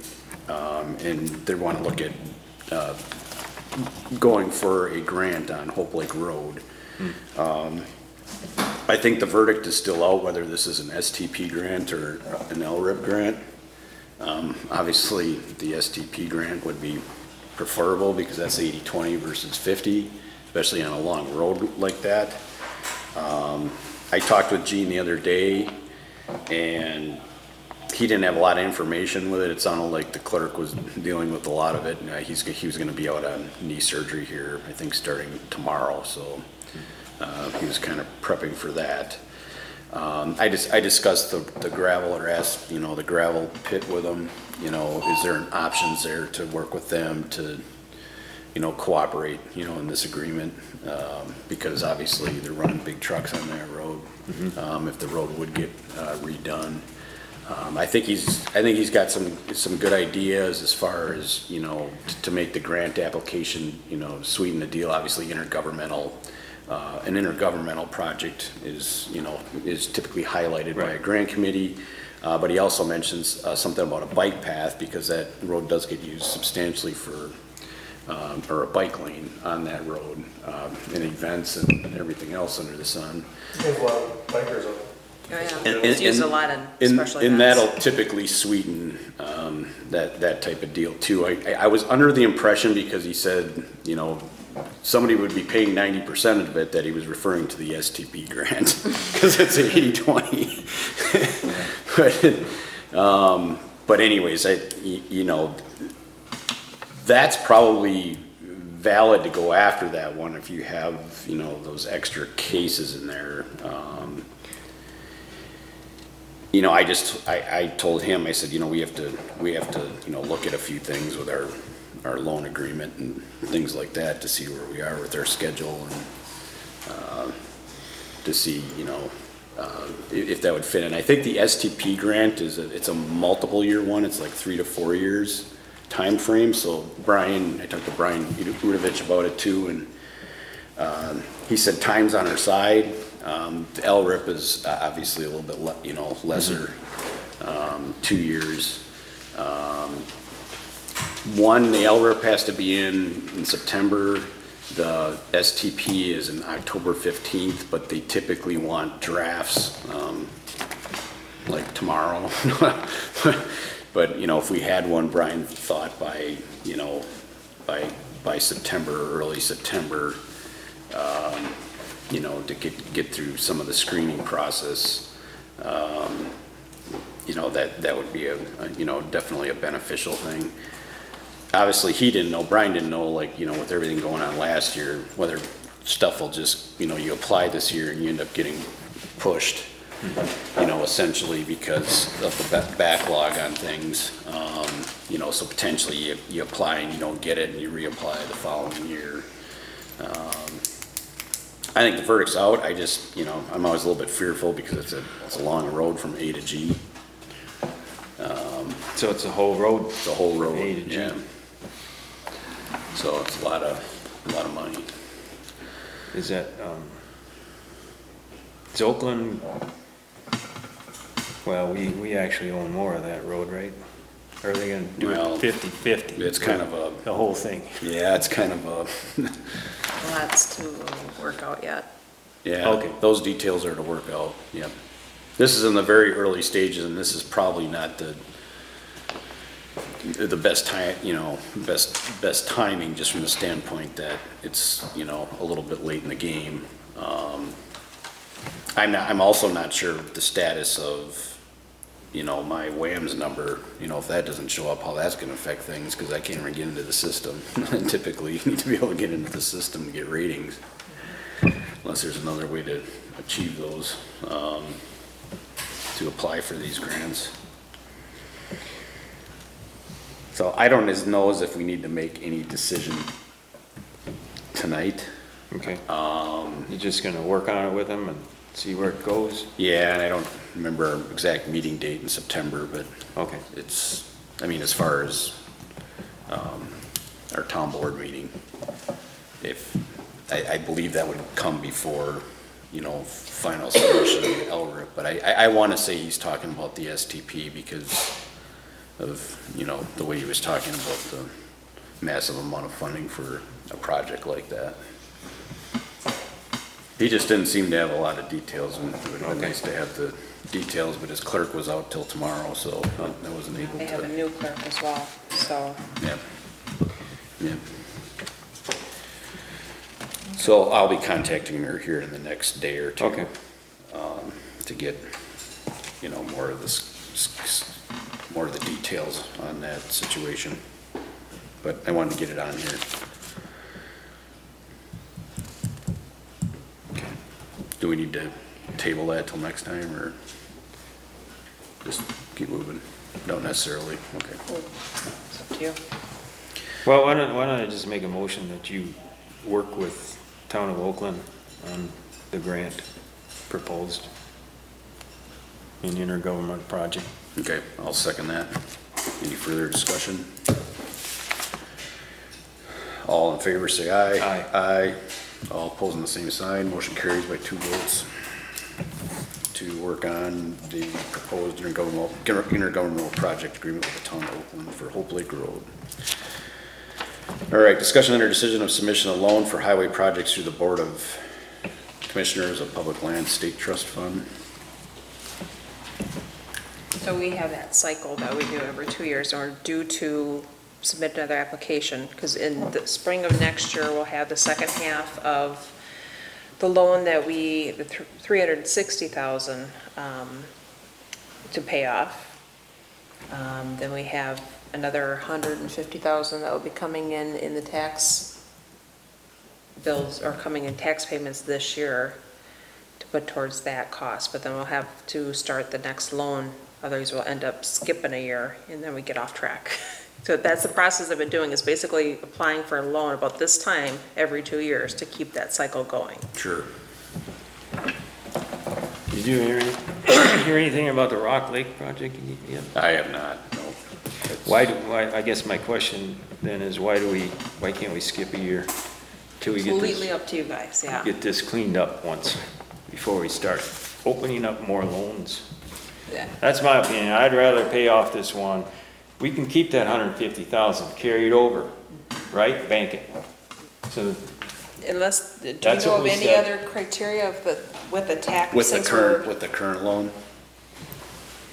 And they want to look at going for a grant on Hope Lake Road. I think the verdict is still out whether this is an STP grant or an LRIP grant. Obviously, the STP grant would be preferable because that's 80-20 versus 50, especially on a long road like that. I talked with Gene the other day, and he didn't have a lot of information with it. It sounded like the clerk was dealing with a lot of it. He was going to be out on knee surgery here, I think, starting tomorrow, so he was kind of prepping for that. I discussed the gravel, or asked, the gravel pit with them. Is there an options there to work with them to, cooperate, in this agreement? Because obviously they're running big trucks on that road. If the road would get redone. I think he's got some good ideas as far as, to make the grant application, sweeten the deal. Obviously intergovernmental. An intergovernmental project is typically highlighted by a grant committee, but he also mentions something about a bike path because that road does get used substantially for, or a bike lane on that road in events and everything else under the sun. There's a lot of bikers on it. Oh, yeah. It's used a lot in special And events. that'll typically sweeten that type of deal too. I was under the impression, because he said, you know, somebody would be paying 90% of it, that he was referring to the STP grant, because it's 80-20. But anyways, you know, that's probably valid to go after that one if you have, you know, those extra cases in there. You know, I told him, I said, you know, we have to, you know, look at a few things with our loan agreement and things like that to see where we are with our schedule, and to see, you know, if that would fit in. I think the STP grant it's a multiple year one. It's like 3 to 4 years time frame. So I talked to Brian Udovich about it too, and he said time's on our side. The LRIP is obviously a little bit lesser, 2 years. The LRIP has to be in September. The STP is in October 15th, but they typically want drafts like tomorrow. But you know, if we had one, Brian thought by September, early September, you know, to get through some of the screening process, you know, that would be you know, definitely a beneficial thing. Obviously, Brian didn't know, like, you know, with everything going on last year, whether stuff will just, you know, you apply this year and you end up getting pushed, you know, essentially because of the backlog on things. You know, so potentially you apply and you don't get it and you reapply the following year. I think the verdict's out. I just, you know, I'm always a little bit fearful because it's a long road from A to G. So it's a whole road? It's a whole road, A to G. yeah. So it's a lot of money. Is that, it's Oakland, well, we actually own more of that road, right? Or are they gonna do it 50-50? It's kind of the whole thing. Yeah, it's kind of Well, that's to work out yet. yeah, Okay. those details are to work out, yep. This is in the very early stages, and this is probably not the best time, you know, best timing, just from the standpoint that it's, you know, a little bit late in the game. I'm also not sure the status of, you know, my WAMS number, you know, if that doesn't show up, how that's gonna affect things, because I can't even get into the system. And typically, you need to be able to get into the system to get ratings, unless there's another way to achieve those, to apply for these grants. So I don't know as if we need to make any decision tonight. Okay. You're just gonna work on it with them and see where it goes? Yeah, and I don't remember our exact meeting date in September, but okay, it's, I mean, as far as our town board meeting, if I believe that would come before, you know, final submission of the LRIP, but I want to say he's talking about the STP because of, you know, the way he was talking about the massive amount of funding for a project like that. He just didn't seem to have a lot of details, and it would have been nice to have the details, but his clerk was out till tomorrow, so I wasn't able to. They have a new clerk as well, so. Yeah. Yeah. So I'll be contacting her here in the next day or two. Okay. To get, you know, more of the details on that situation. But I wanted to get it on here. Okay. Do we need to table that till next time, or just keep moving? Don't necessarily, okay. It's up to you. Well, why don't I just make a motion that you work with Town of Oakland on the grant proposed in intergovernmental project. Okay, I'll second that. Any further discussion? All in favor, say aye. Aye. Aye. All opposed on the same sign. Motion carries by 2 votes to work on the proposed intergovernmental project agreement with the Town of Oakland for Hope Lake Road. All right, discussion under decision of submission of loan for highway projects through the Board of Commissioners of Public Land State Trust Fund. So we have that cycle that we do every 2 years, and we're due to submit another application, because in the spring of next year, we'll have the second half of the loan that the $360,000 to pay off. Then we have another $150,000 that will be coming in the tax bills, or coming in tax payments this year to put towards that cost, but then we'll have to start the next loan, otherwise we'll end up skipping a year and then we get off track. So that's the process I've been doing, is basically applying for a loan about this time every 2 years to keep that cycle going. Sure. Did you hear anything about the Rock Lake project yet? I have not, no. Why, I guess my question then is, why can't we skip a year till we get Completely this, up to you guys, yeah. get this cleaned up once before we start opening up more loans? Yeah. That's my opinion. I'd rather pay off this one. We can keep that 150,000, carry it over, right? Bank it. So Unless, do you That's know what of we any said. other criteria of with the tax? With the since current, we're- with the current loan?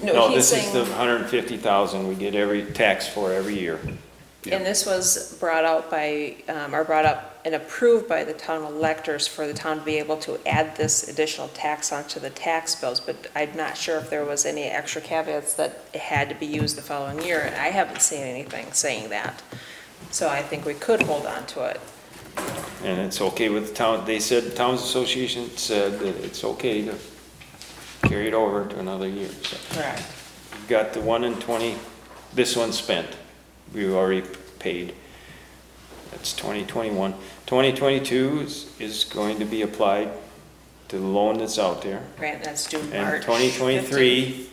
no, he's this is the saying- 150,000 we get every tax for every year. And this was brought out by, or brought up and approved by the town electors for the town to be able to add this additional tax onto the tax bills, but I'm not sure if there was any extra caveats that it had to be used the following year, and I haven't seen anything saying that. So I think we could hold on to it. And it's okay with the town, they said, the Towns Association said that it's okay to carry it over to another year. So Correct. we've got the 1 in 20, this one's spent. We've already paid. That's 2021. 2022 is going to be applied to the loan that's out there. Grant that's due And March 2023,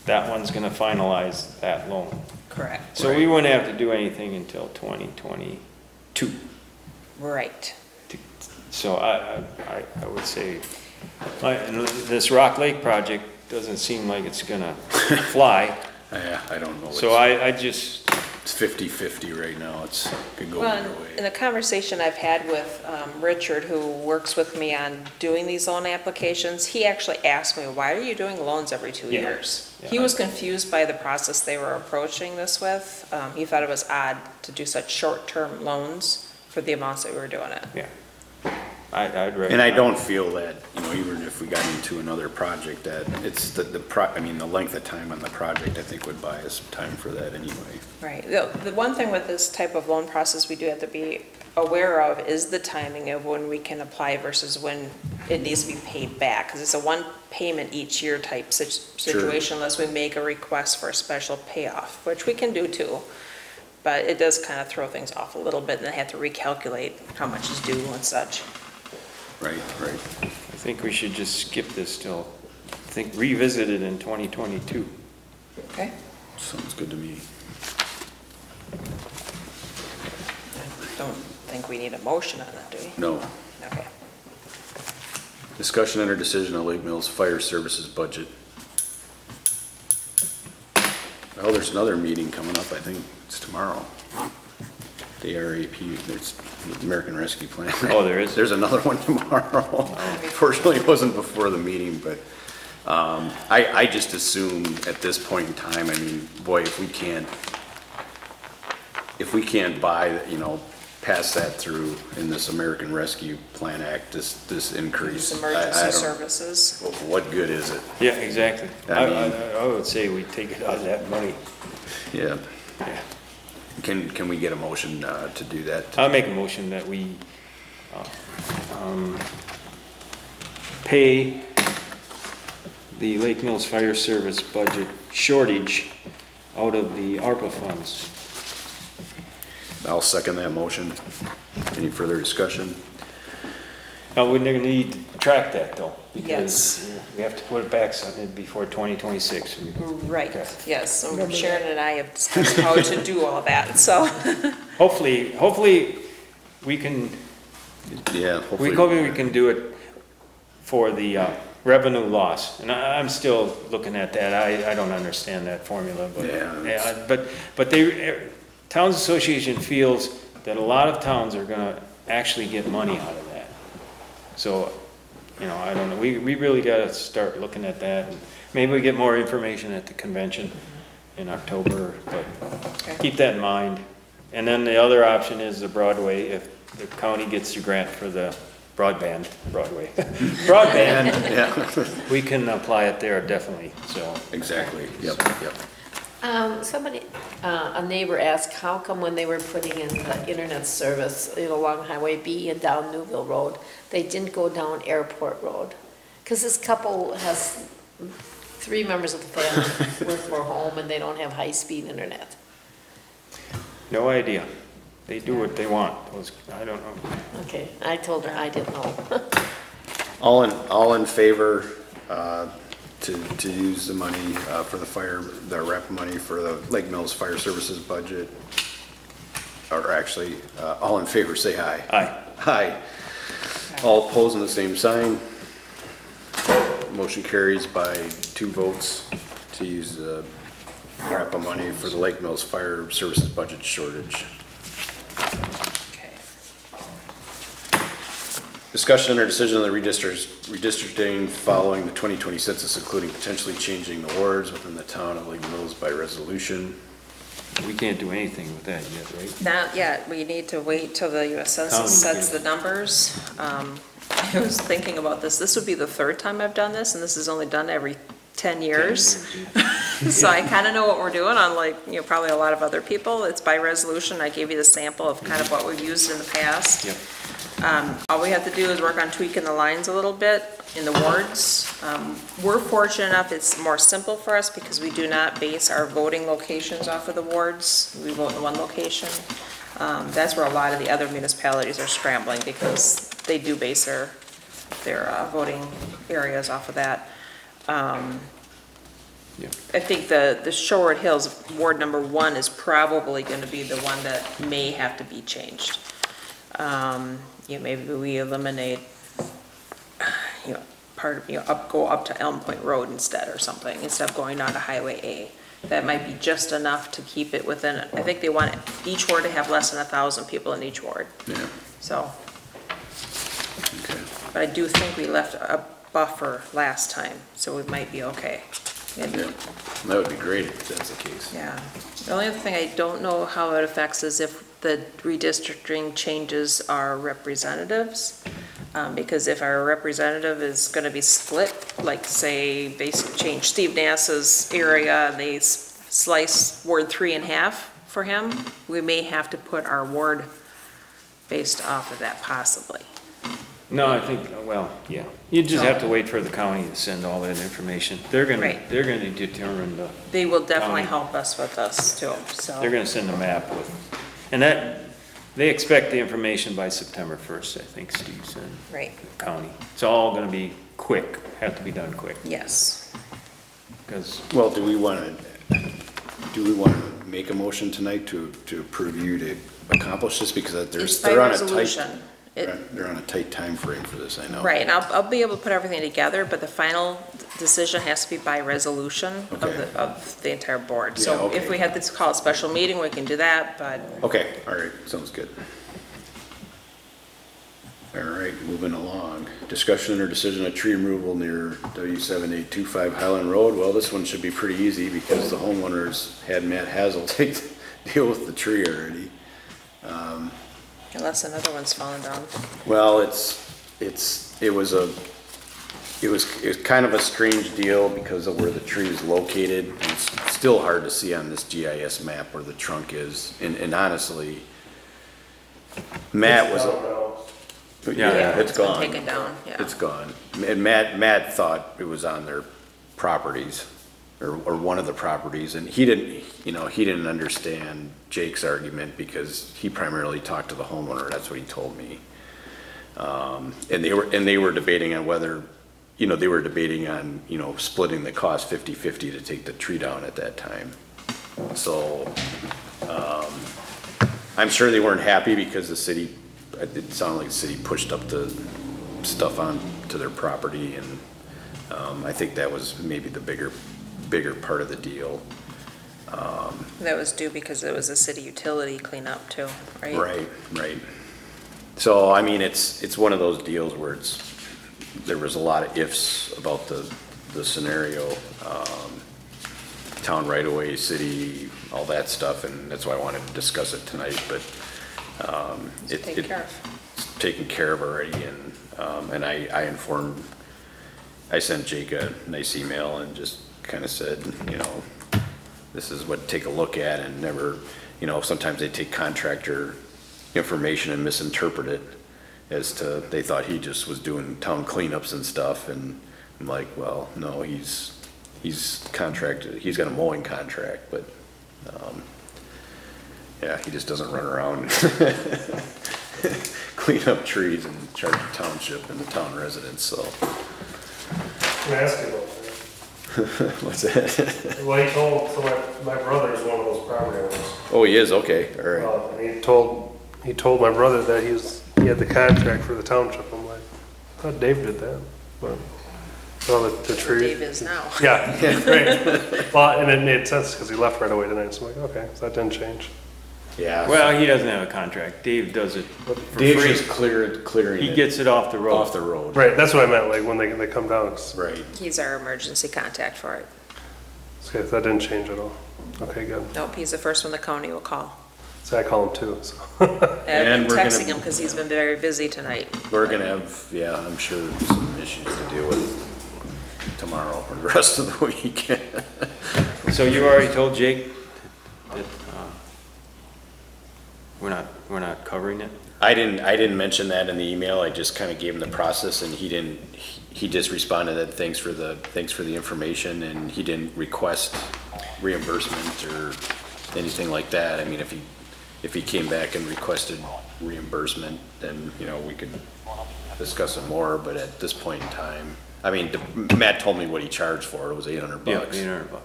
that one's gonna finalize that loan. Correct. So we wouldn't have to do anything until 2022. Right. So I would say, and this Rock Lake project doesn't seem like it's gonna fly. Yeah, I don't know. So I just, It's 50-50 right now. It could go Well, either in way. the conversation I've had with Richard, who works with me on doing these loan applications, he actually asked me, why are you doing loans every 2 Yeah. years? Yeah. He was confused by the process they were approaching this with. He thought it was odd to do such short-term loans for the amounts that we were doing it. yeah. I'd rather. And I don't feel that, even if we got into another project, that it's the length of time on the project, I think would buy us some time for that anyway. Right. The one thing with this type of loan process we do have to be aware of is the timing of when we can apply versus when it needs to be paid back. Because it's a one payment each year type situation unless we make a request for a special payoff, which we can do too. But it does kind of throw things off a little bit, and they have to recalculate how much is due and such. Right. I think we should just skip this till, revisit it in 2022. Okay? Sounds good to me. I don't think we need a motion on it, do we? No. Okay. Discussion and or decision on Lake Mills Fire Services budget. Well, there's another meeting coming up, I think it's tomorrow. The RAP, there's the American Rescue Plan. Oh, there is? There's another one tomorrow. Fortunately, it wasn't before the meeting, but I just assume at this point in time, boy, if we can't buy, pass that through in this American Rescue Plan Act, this increase. These I emergency don't- services. What good is it? Yeah, exactly. I mean- I would say we take it out of that money. Yeah. Yeah. Can we get a motion to do that? I'll make a motion that we pay the Lake Mills Fire Service budget shortage out of the ARPA funds. I'll second that motion. Any further discussion? Now, we're gonna need to track that though, Yes. because we have to put it back something before 2026. Right, Okay. yes. So Sharon and I have discussed how to do all that, so. Hopefully, we can, Yeah, hopefully. we can do it for the revenue loss. And I'm still looking at that. I don't understand that formula, but. Yeah. But Towns Association feels that a lot of towns are gonna actually get money out of that. So you know, I don't know, we really gotta start looking at that. And maybe we get more information at the convention in October, but keep that in mind. And then the other option is the Broadway, if the county gets the grant for the broadband, Broadway, broadband, Yeah, we can apply it there definitely, so. exactly, yep, yep. Somebody, a neighbor asked, how come when they were putting in the internet service along Highway B and down Newville Road, they didn't go down Airport Road? Because this couple has 3 members of the family work from home and they don't have high-speed internet. No idea. They do what they want. I don't know. Okay, I told her I didn't know. All in favor, to use the money, for the REP money for the Lake Mills Fire Services budget? Or actually, all in favor, say aye. Aye. Aye. All opposed on the same sign. Motion carries by 2 votes to use the ARPA money for the Lake Mills Fire Services budget shortage. Okay. Discussion or decision on the redistricting following the 2020 census, including potentially changing the wards within the town of Lake Mills by resolution. We can't do anything with that yet, right? Not yet, we need to wait till the US Census sets the numbers. I was thinking about this would be the 3rd time I've done this, and this is only done every 10 years. So I kind of know what we're doing, unlike, you know, probably a lot of other people. It's by resolution. I gave you the sample of kind of what we've used in the past. Yep. All we have to do is work on tweaking the lines a little bit in the wards. We're fortunate enough, it's more simple for us because we do not base our voting locations off of the wards. We vote in one location. That's where a lot of the other municipalities are scrambling because they do base their voting areas off of that. I think the Shoreward Hills Ward number 1 is probably going to be the one that may have to be changed. Maybe we eliminate, go up to Elm Point Road instead or something, instead of going on to Highway A. That might be just enough to keep it within, I think they want each ward to have less than 1,000 people in each ward. Yeah. So, Okay. but I do think we left a buffer last time, so we might be okay. Yeah, that would be great if that's the case. Yeah. The only other thing I don't know how it affects is if the redistricting changes our representatives. Because if our representative is going to be split, like say basically change Steve Nass's area, they slice Ward 3 in half for him, we may have to put our ward based off of that possibly. No, I think, well, yeah. You just have to wait for the county to send all that information. They're gonna determine the. They will definitely county. help us with this too, so. They're gonna send a map with, and that, they expect the information by September 1st, I think Steve said. Right. The county. It's all gonna be quick, have to be done quick. Yes. Because, Well, do we want to make a motion tonight to approve you to accomplish this? Because It's by they're on a tight, resolution. they're on a tight time frame for this, I know. Right, and I'll be able to put everything together, but the final decision has to be by resolution Okay. of the entire board. Yeah, So okay. if we have to call a special meeting, we can do that, but Okay, all right, sounds good. All right, moving along. Discussion or decision of tree removal near W7825 Highland Road. Well, this one should be pretty easy because the homeowners had Matt Hazel deal with the tree already. unless another one's fallen down. Well, it was kind of a strange deal because of where the tree is located. It's still hard to see on this GIS map where the trunk is. And honestly, Matt was, Yeah, it's been gone. taken down, yeah. It's gone. And Matt thought it was on their properties or one of the properties. And he didn't understand Jake's argument because he primarily talked to the homeowner. That's what he told me. And they were debating on whether, they were debating on, splitting the cost 50-50 to take the tree down at that time. So, I'm sure they weren't happy because it sounded like the city pushed up the stuff on to their property, and, I think that was maybe the bigger part of the deal. That was due because it was a city utility cleanup too, right? Right. So, I mean, it's one of those deals where there was a lot of ifs about the scenario. Town right away, city, all that stuff, and that's why I wanted to discuss it tonight, but, It's taken care of. it's taken care of already, and I sent Jake a nice email and just kind of said, you know, this is what, take a look at, and never, you know, sometimes they take contractor information and misinterpret it as to, they thought he just was doing town cleanups and stuff, and I'm like, well, no, he's contracted, he's got a mowing contract, but, yeah, he just doesn't run around and clean up trees and charge the township and the town residents, so. Can I ask you about that? What's that? Well, he told, so my brother is one of those property owners. Oh, he is, okay, all right. And he told my brother that he had the contract for the township. I'm like, I thought Dave did that, but, well, the tree. Dave is now. Yeah, right. Well, and it made sense because he left right away tonight, so I'm like, okay, so that didn't change. Yeah. Well, he doesn't have a contract. Dave does it for Dave's free. just clearing He it gets it off the road. off the road. Right, that's what I meant, like when they come down, it's, Right. He's our emergency contact for it. okay, that didn't change at all. Okay, good. Nope, he's the first one the county will call. So I call him too, so. And we're I'm texting gonna- him because he's been very busy tonight. We're gonna have, yeah, I'm sure some issues to deal with tomorrow or the rest of the week. So you already told Jake that, we're not covering it? I didn't mention that in the email, I just kinda gave him the process and he just responded that thanks for the information, and he didn't request reimbursement or anything like that. I mean, if he came back and requested reimbursement, then, you know, we could discuss it more, but at this point in time, I mean, Matt told me what he charged for, it was $800. Yeah, $800.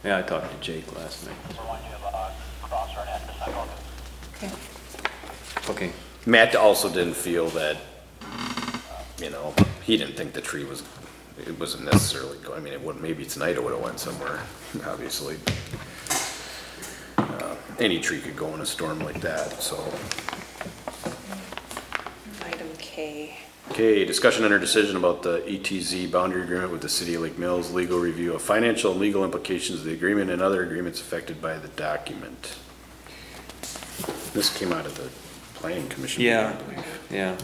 Yeah, I talked to Jake last night. Okay. Matt also didn't feel that, you know, he didn't think the tree it wasn't necessarily going, I mean, it wouldn't, maybe tonight it would've went somewhere, obviously. Any tree could go in a storm like that, so. Item K. Okay, discussion and or decision about the ETZ boundary agreement with the city of Lake Mills, legal review of financial and legal implications of the agreement and other agreements affected by the document. This came out of the planning commission. Yeah, I believe. yeah.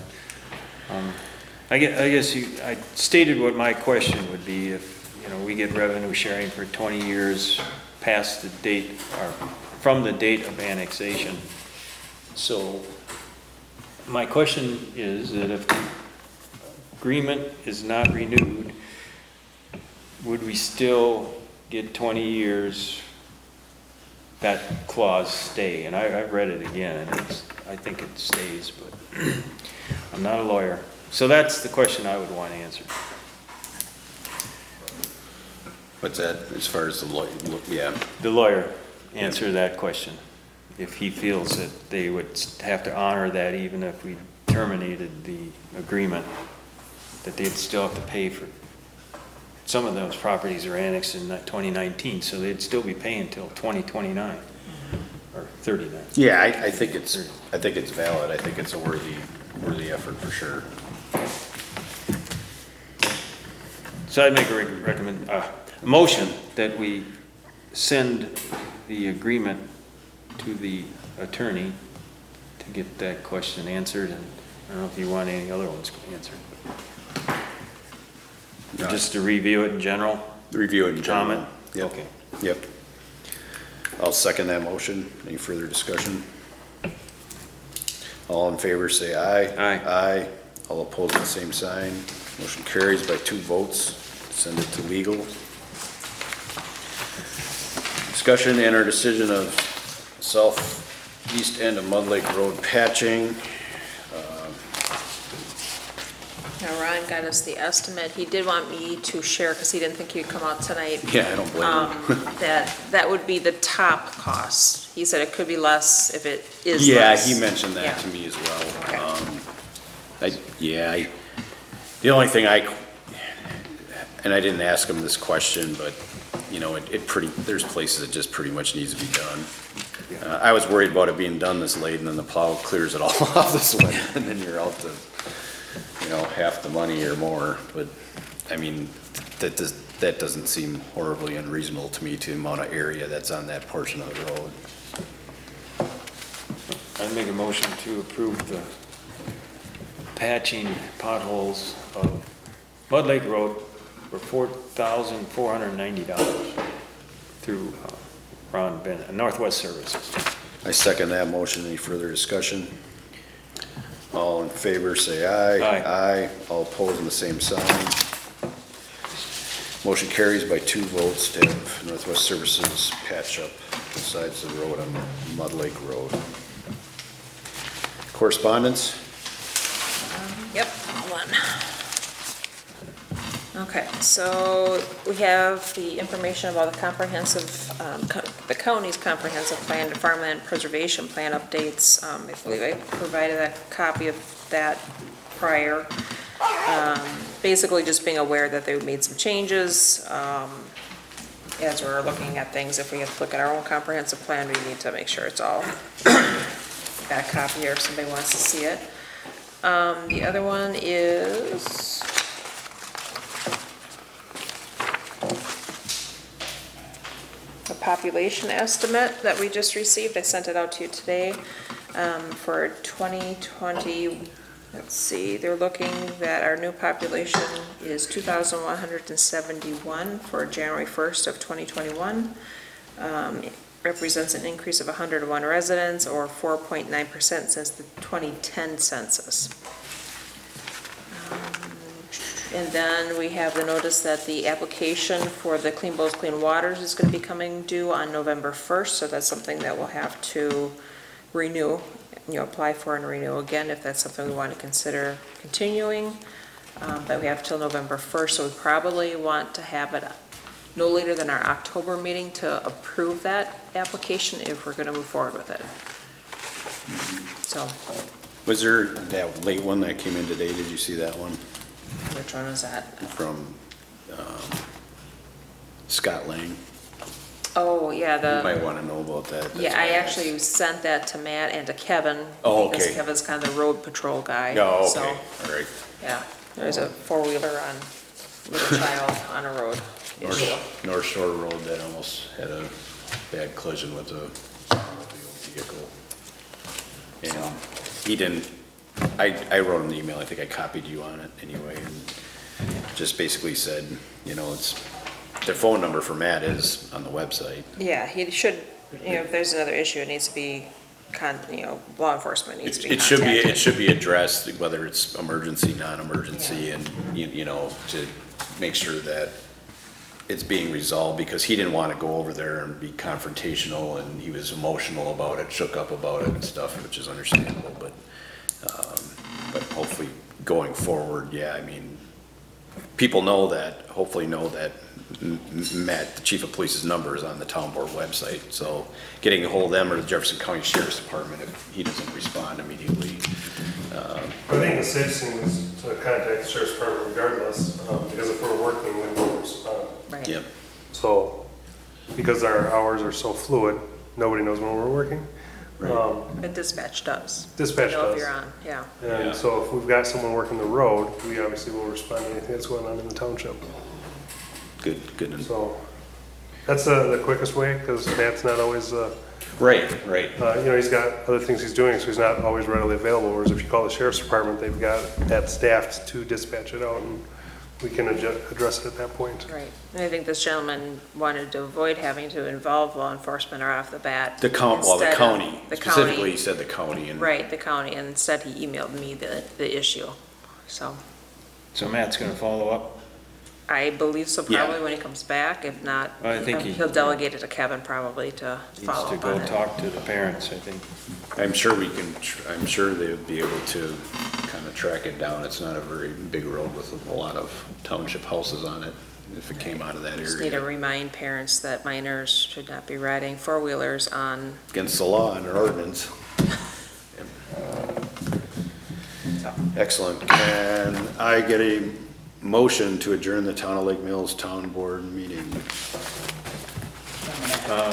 I guess I stated what my question would be if, you know, we get revenue sharing for 20 years past the date, or from the date of annexation. So my question is that if the agreement is not renewed, would we still get 20 years that clause stay? And I've read it again, and I think it stays, but I'm not a lawyer. So that's the question I would want answered. What's that, as far as the lawyer, yeah. The lawyer answer that question. If he feels that they would have to honor that even if we terminated the agreement, that they'd still have to pay for, some of those properties are annexed in 2019, so they'd still be paying until 2029 or 39. Yeah, I think it's valid. I think it's a worthy effort for sure. So I'd make a motion that we send the agreement to the attorney to get that question answered, and I don't know if you want any other ones answered. No. Just to review it in general? Review it in general. Comment? Yep. Okay. Yep. I'll second that motion. Any further discussion? All in favor, say aye. Aye. Aye. All opposed, the same sign. Motion carries by 2 votes. Send it to legal. Discussion and our decision of southeast end of Mud Lake Road patching. Now Ron got us the estimate. He did want me to share, because he didn't think he'd come out tonight. Yeah, I don't blame him. That would be the top cost. He said it could be less if it is Yeah, less. he mentioned that Yeah. to me as well. Okay. The only thing and I didn't ask him this question, but, you know, there's places it just pretty much needs to be done. I was worried about it being done this late and then the plow clears it all off this winter and then you're out to, you know, half the money or more, but, I mean, that doesn't seem horribly unreasonable to me, to the amount of area that's on that portion of the road. I'd make a motion to approve the patching potholes of Mud Lake Road for $4,490 through Ron Bennett, Northwest Services. I second that motion. Any further discussion? All in favor, say aye. Aye. Aye. All opposed, on the same sign. Motion carries by 2 votes to have Northwest Services patch up the sides of the road on Mud Lake Road. Correspondence? Yep, hold on. Okay, so we have the information about the comprehensive, the county's comprehensive plan, the farmland preservation plan updates. I believe I provided a copy of that prior. Basically just being aware that they made some changes. As we're looking at things, if we have to look at our own comprehensive plan, we need to make sure it's all got a copy here if somebody wants to see it. The other one is a population estimate that we just received. I sent it out to you today for 2020. Let's see, they're looking that our new population is 2,171 for January 1st of 2021. Represents an increase of 101 residents, or 4.9% since the 2010 census. And then we have the notice that the application for the Clean Bowls, Clean Waters is going to be coming due on November 1st, so that's something that we'll have to renew, apply for and renew again if that's something we want to consider continuing. But we have till November 1st, so we probably want to have it no later than our October meeting to approve that application if we're going to move forward with it. So. Was there that late one that came in today? Did you see that one? Which one was that? From Scott Lang. Oh, yeah, You might want to know about that. That's yeah, I why actually sent that to Matt and to Kevin. Oh, Because okay. Kevin's kind of the road patrol guy. Oh, okay, So, all right. yeah, there's a four-wheeler on, with a child on a road issue. North Shore Road that almost had a bad collision with a vehicle. And he didn't, I wrote him an email, I think I copied you on it anyway, and just basically said, it's, their phone number for Matt is on the website. Yeah, he should, if there's another issue, it needs to be, law enforcement needs to be It contacted. should be addressed, whether it's emergency, non-emergency, and, to make sure that it's being resolved, because he didn't want to go over there and be confrontational, and he was emotional about it, shook up about it and stuff, which is understandable, but hopefully going forward, people hopefully know that Matt, the chief of police's number is on the town board website, so getting a hold of them or the Jefferson County Sheriff's Department if he doesn't respond immediately. I think the safest thing is to contact the Sheriff's Department regardless, because if we're working, we will respond. Right. Yep. So, because our hours are so fluid, nobody knows when we're working. But dispatch does. Dispatch You know if does. you're on, yeah. And so if we've got someone working the road, we obviously will respond to anything that's going on in the township. Good. So that's the quickest way, because Matt's not always, Right. he's got other things he's doing, so he's not always readily available. Whereas if you call the Sheriff's Department, they've got that staffed to dispatch it out, and we can address it at that point. Right, and I think this gentleman wanted to avoid having to involve law enforcement or off the bat. The county, The specifically county. he said the county. And Right, the county, and instead he emailed me the issue, so. So Matt's gonna follow up? I believe so, Yeah. probably when he comes back, if not, I think he'll delegate it to Kevin probably to follow Needs up to on go it. talk to the parents, I think. I'm sure I'm sure they'll be able to kind of track it down. It's not a very big road with a lot of township houses on it, if it came out of that Just need to area. remind parents that minors should not be riding four-wheelers on, Against the law and our ordinance. Excellent. Can I get a motion to adjourn the Town of Lake Mills Town Board meeting? you know,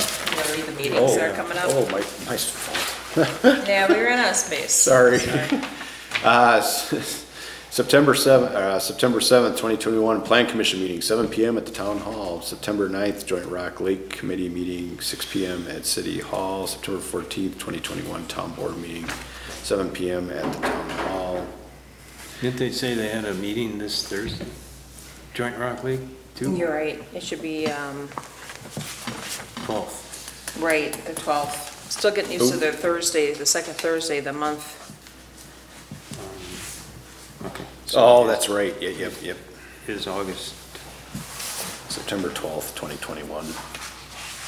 read the meetings that are coming up. Oh, my fault. Yeah, we ran out of space. Sorry. September 7th, 2021, Plan Commission meeting, 7 PM at the Town Hall. September 9th, Joint Rock Lake Committee meeting, 6 PM at City Hall. September 14th, 2021, Town Board meeting, 7 PM at the Town Hall. Didn't they say they had a meeting this Thursday? Joint Rock League, too? You're right, it should be, 12th. right, the 12th. Still getting used to their Thursday, the second Thursday of the month. Okay. Oh, that's right, yep. Is August. September 12th, 2021.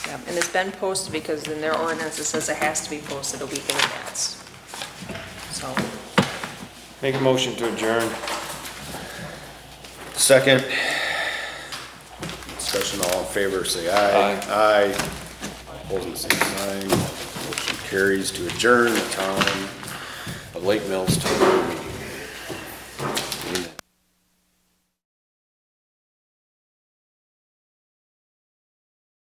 Yep, and it's been posted because in their ordinance, it says it has to be posted a week in advance. So, Make a motion to adjourn. Second. Discussion, all in favor, say aye. Aye. Opposing the same sign. Motion carries to adjourn the Town of Lake Mills Town Board meeting.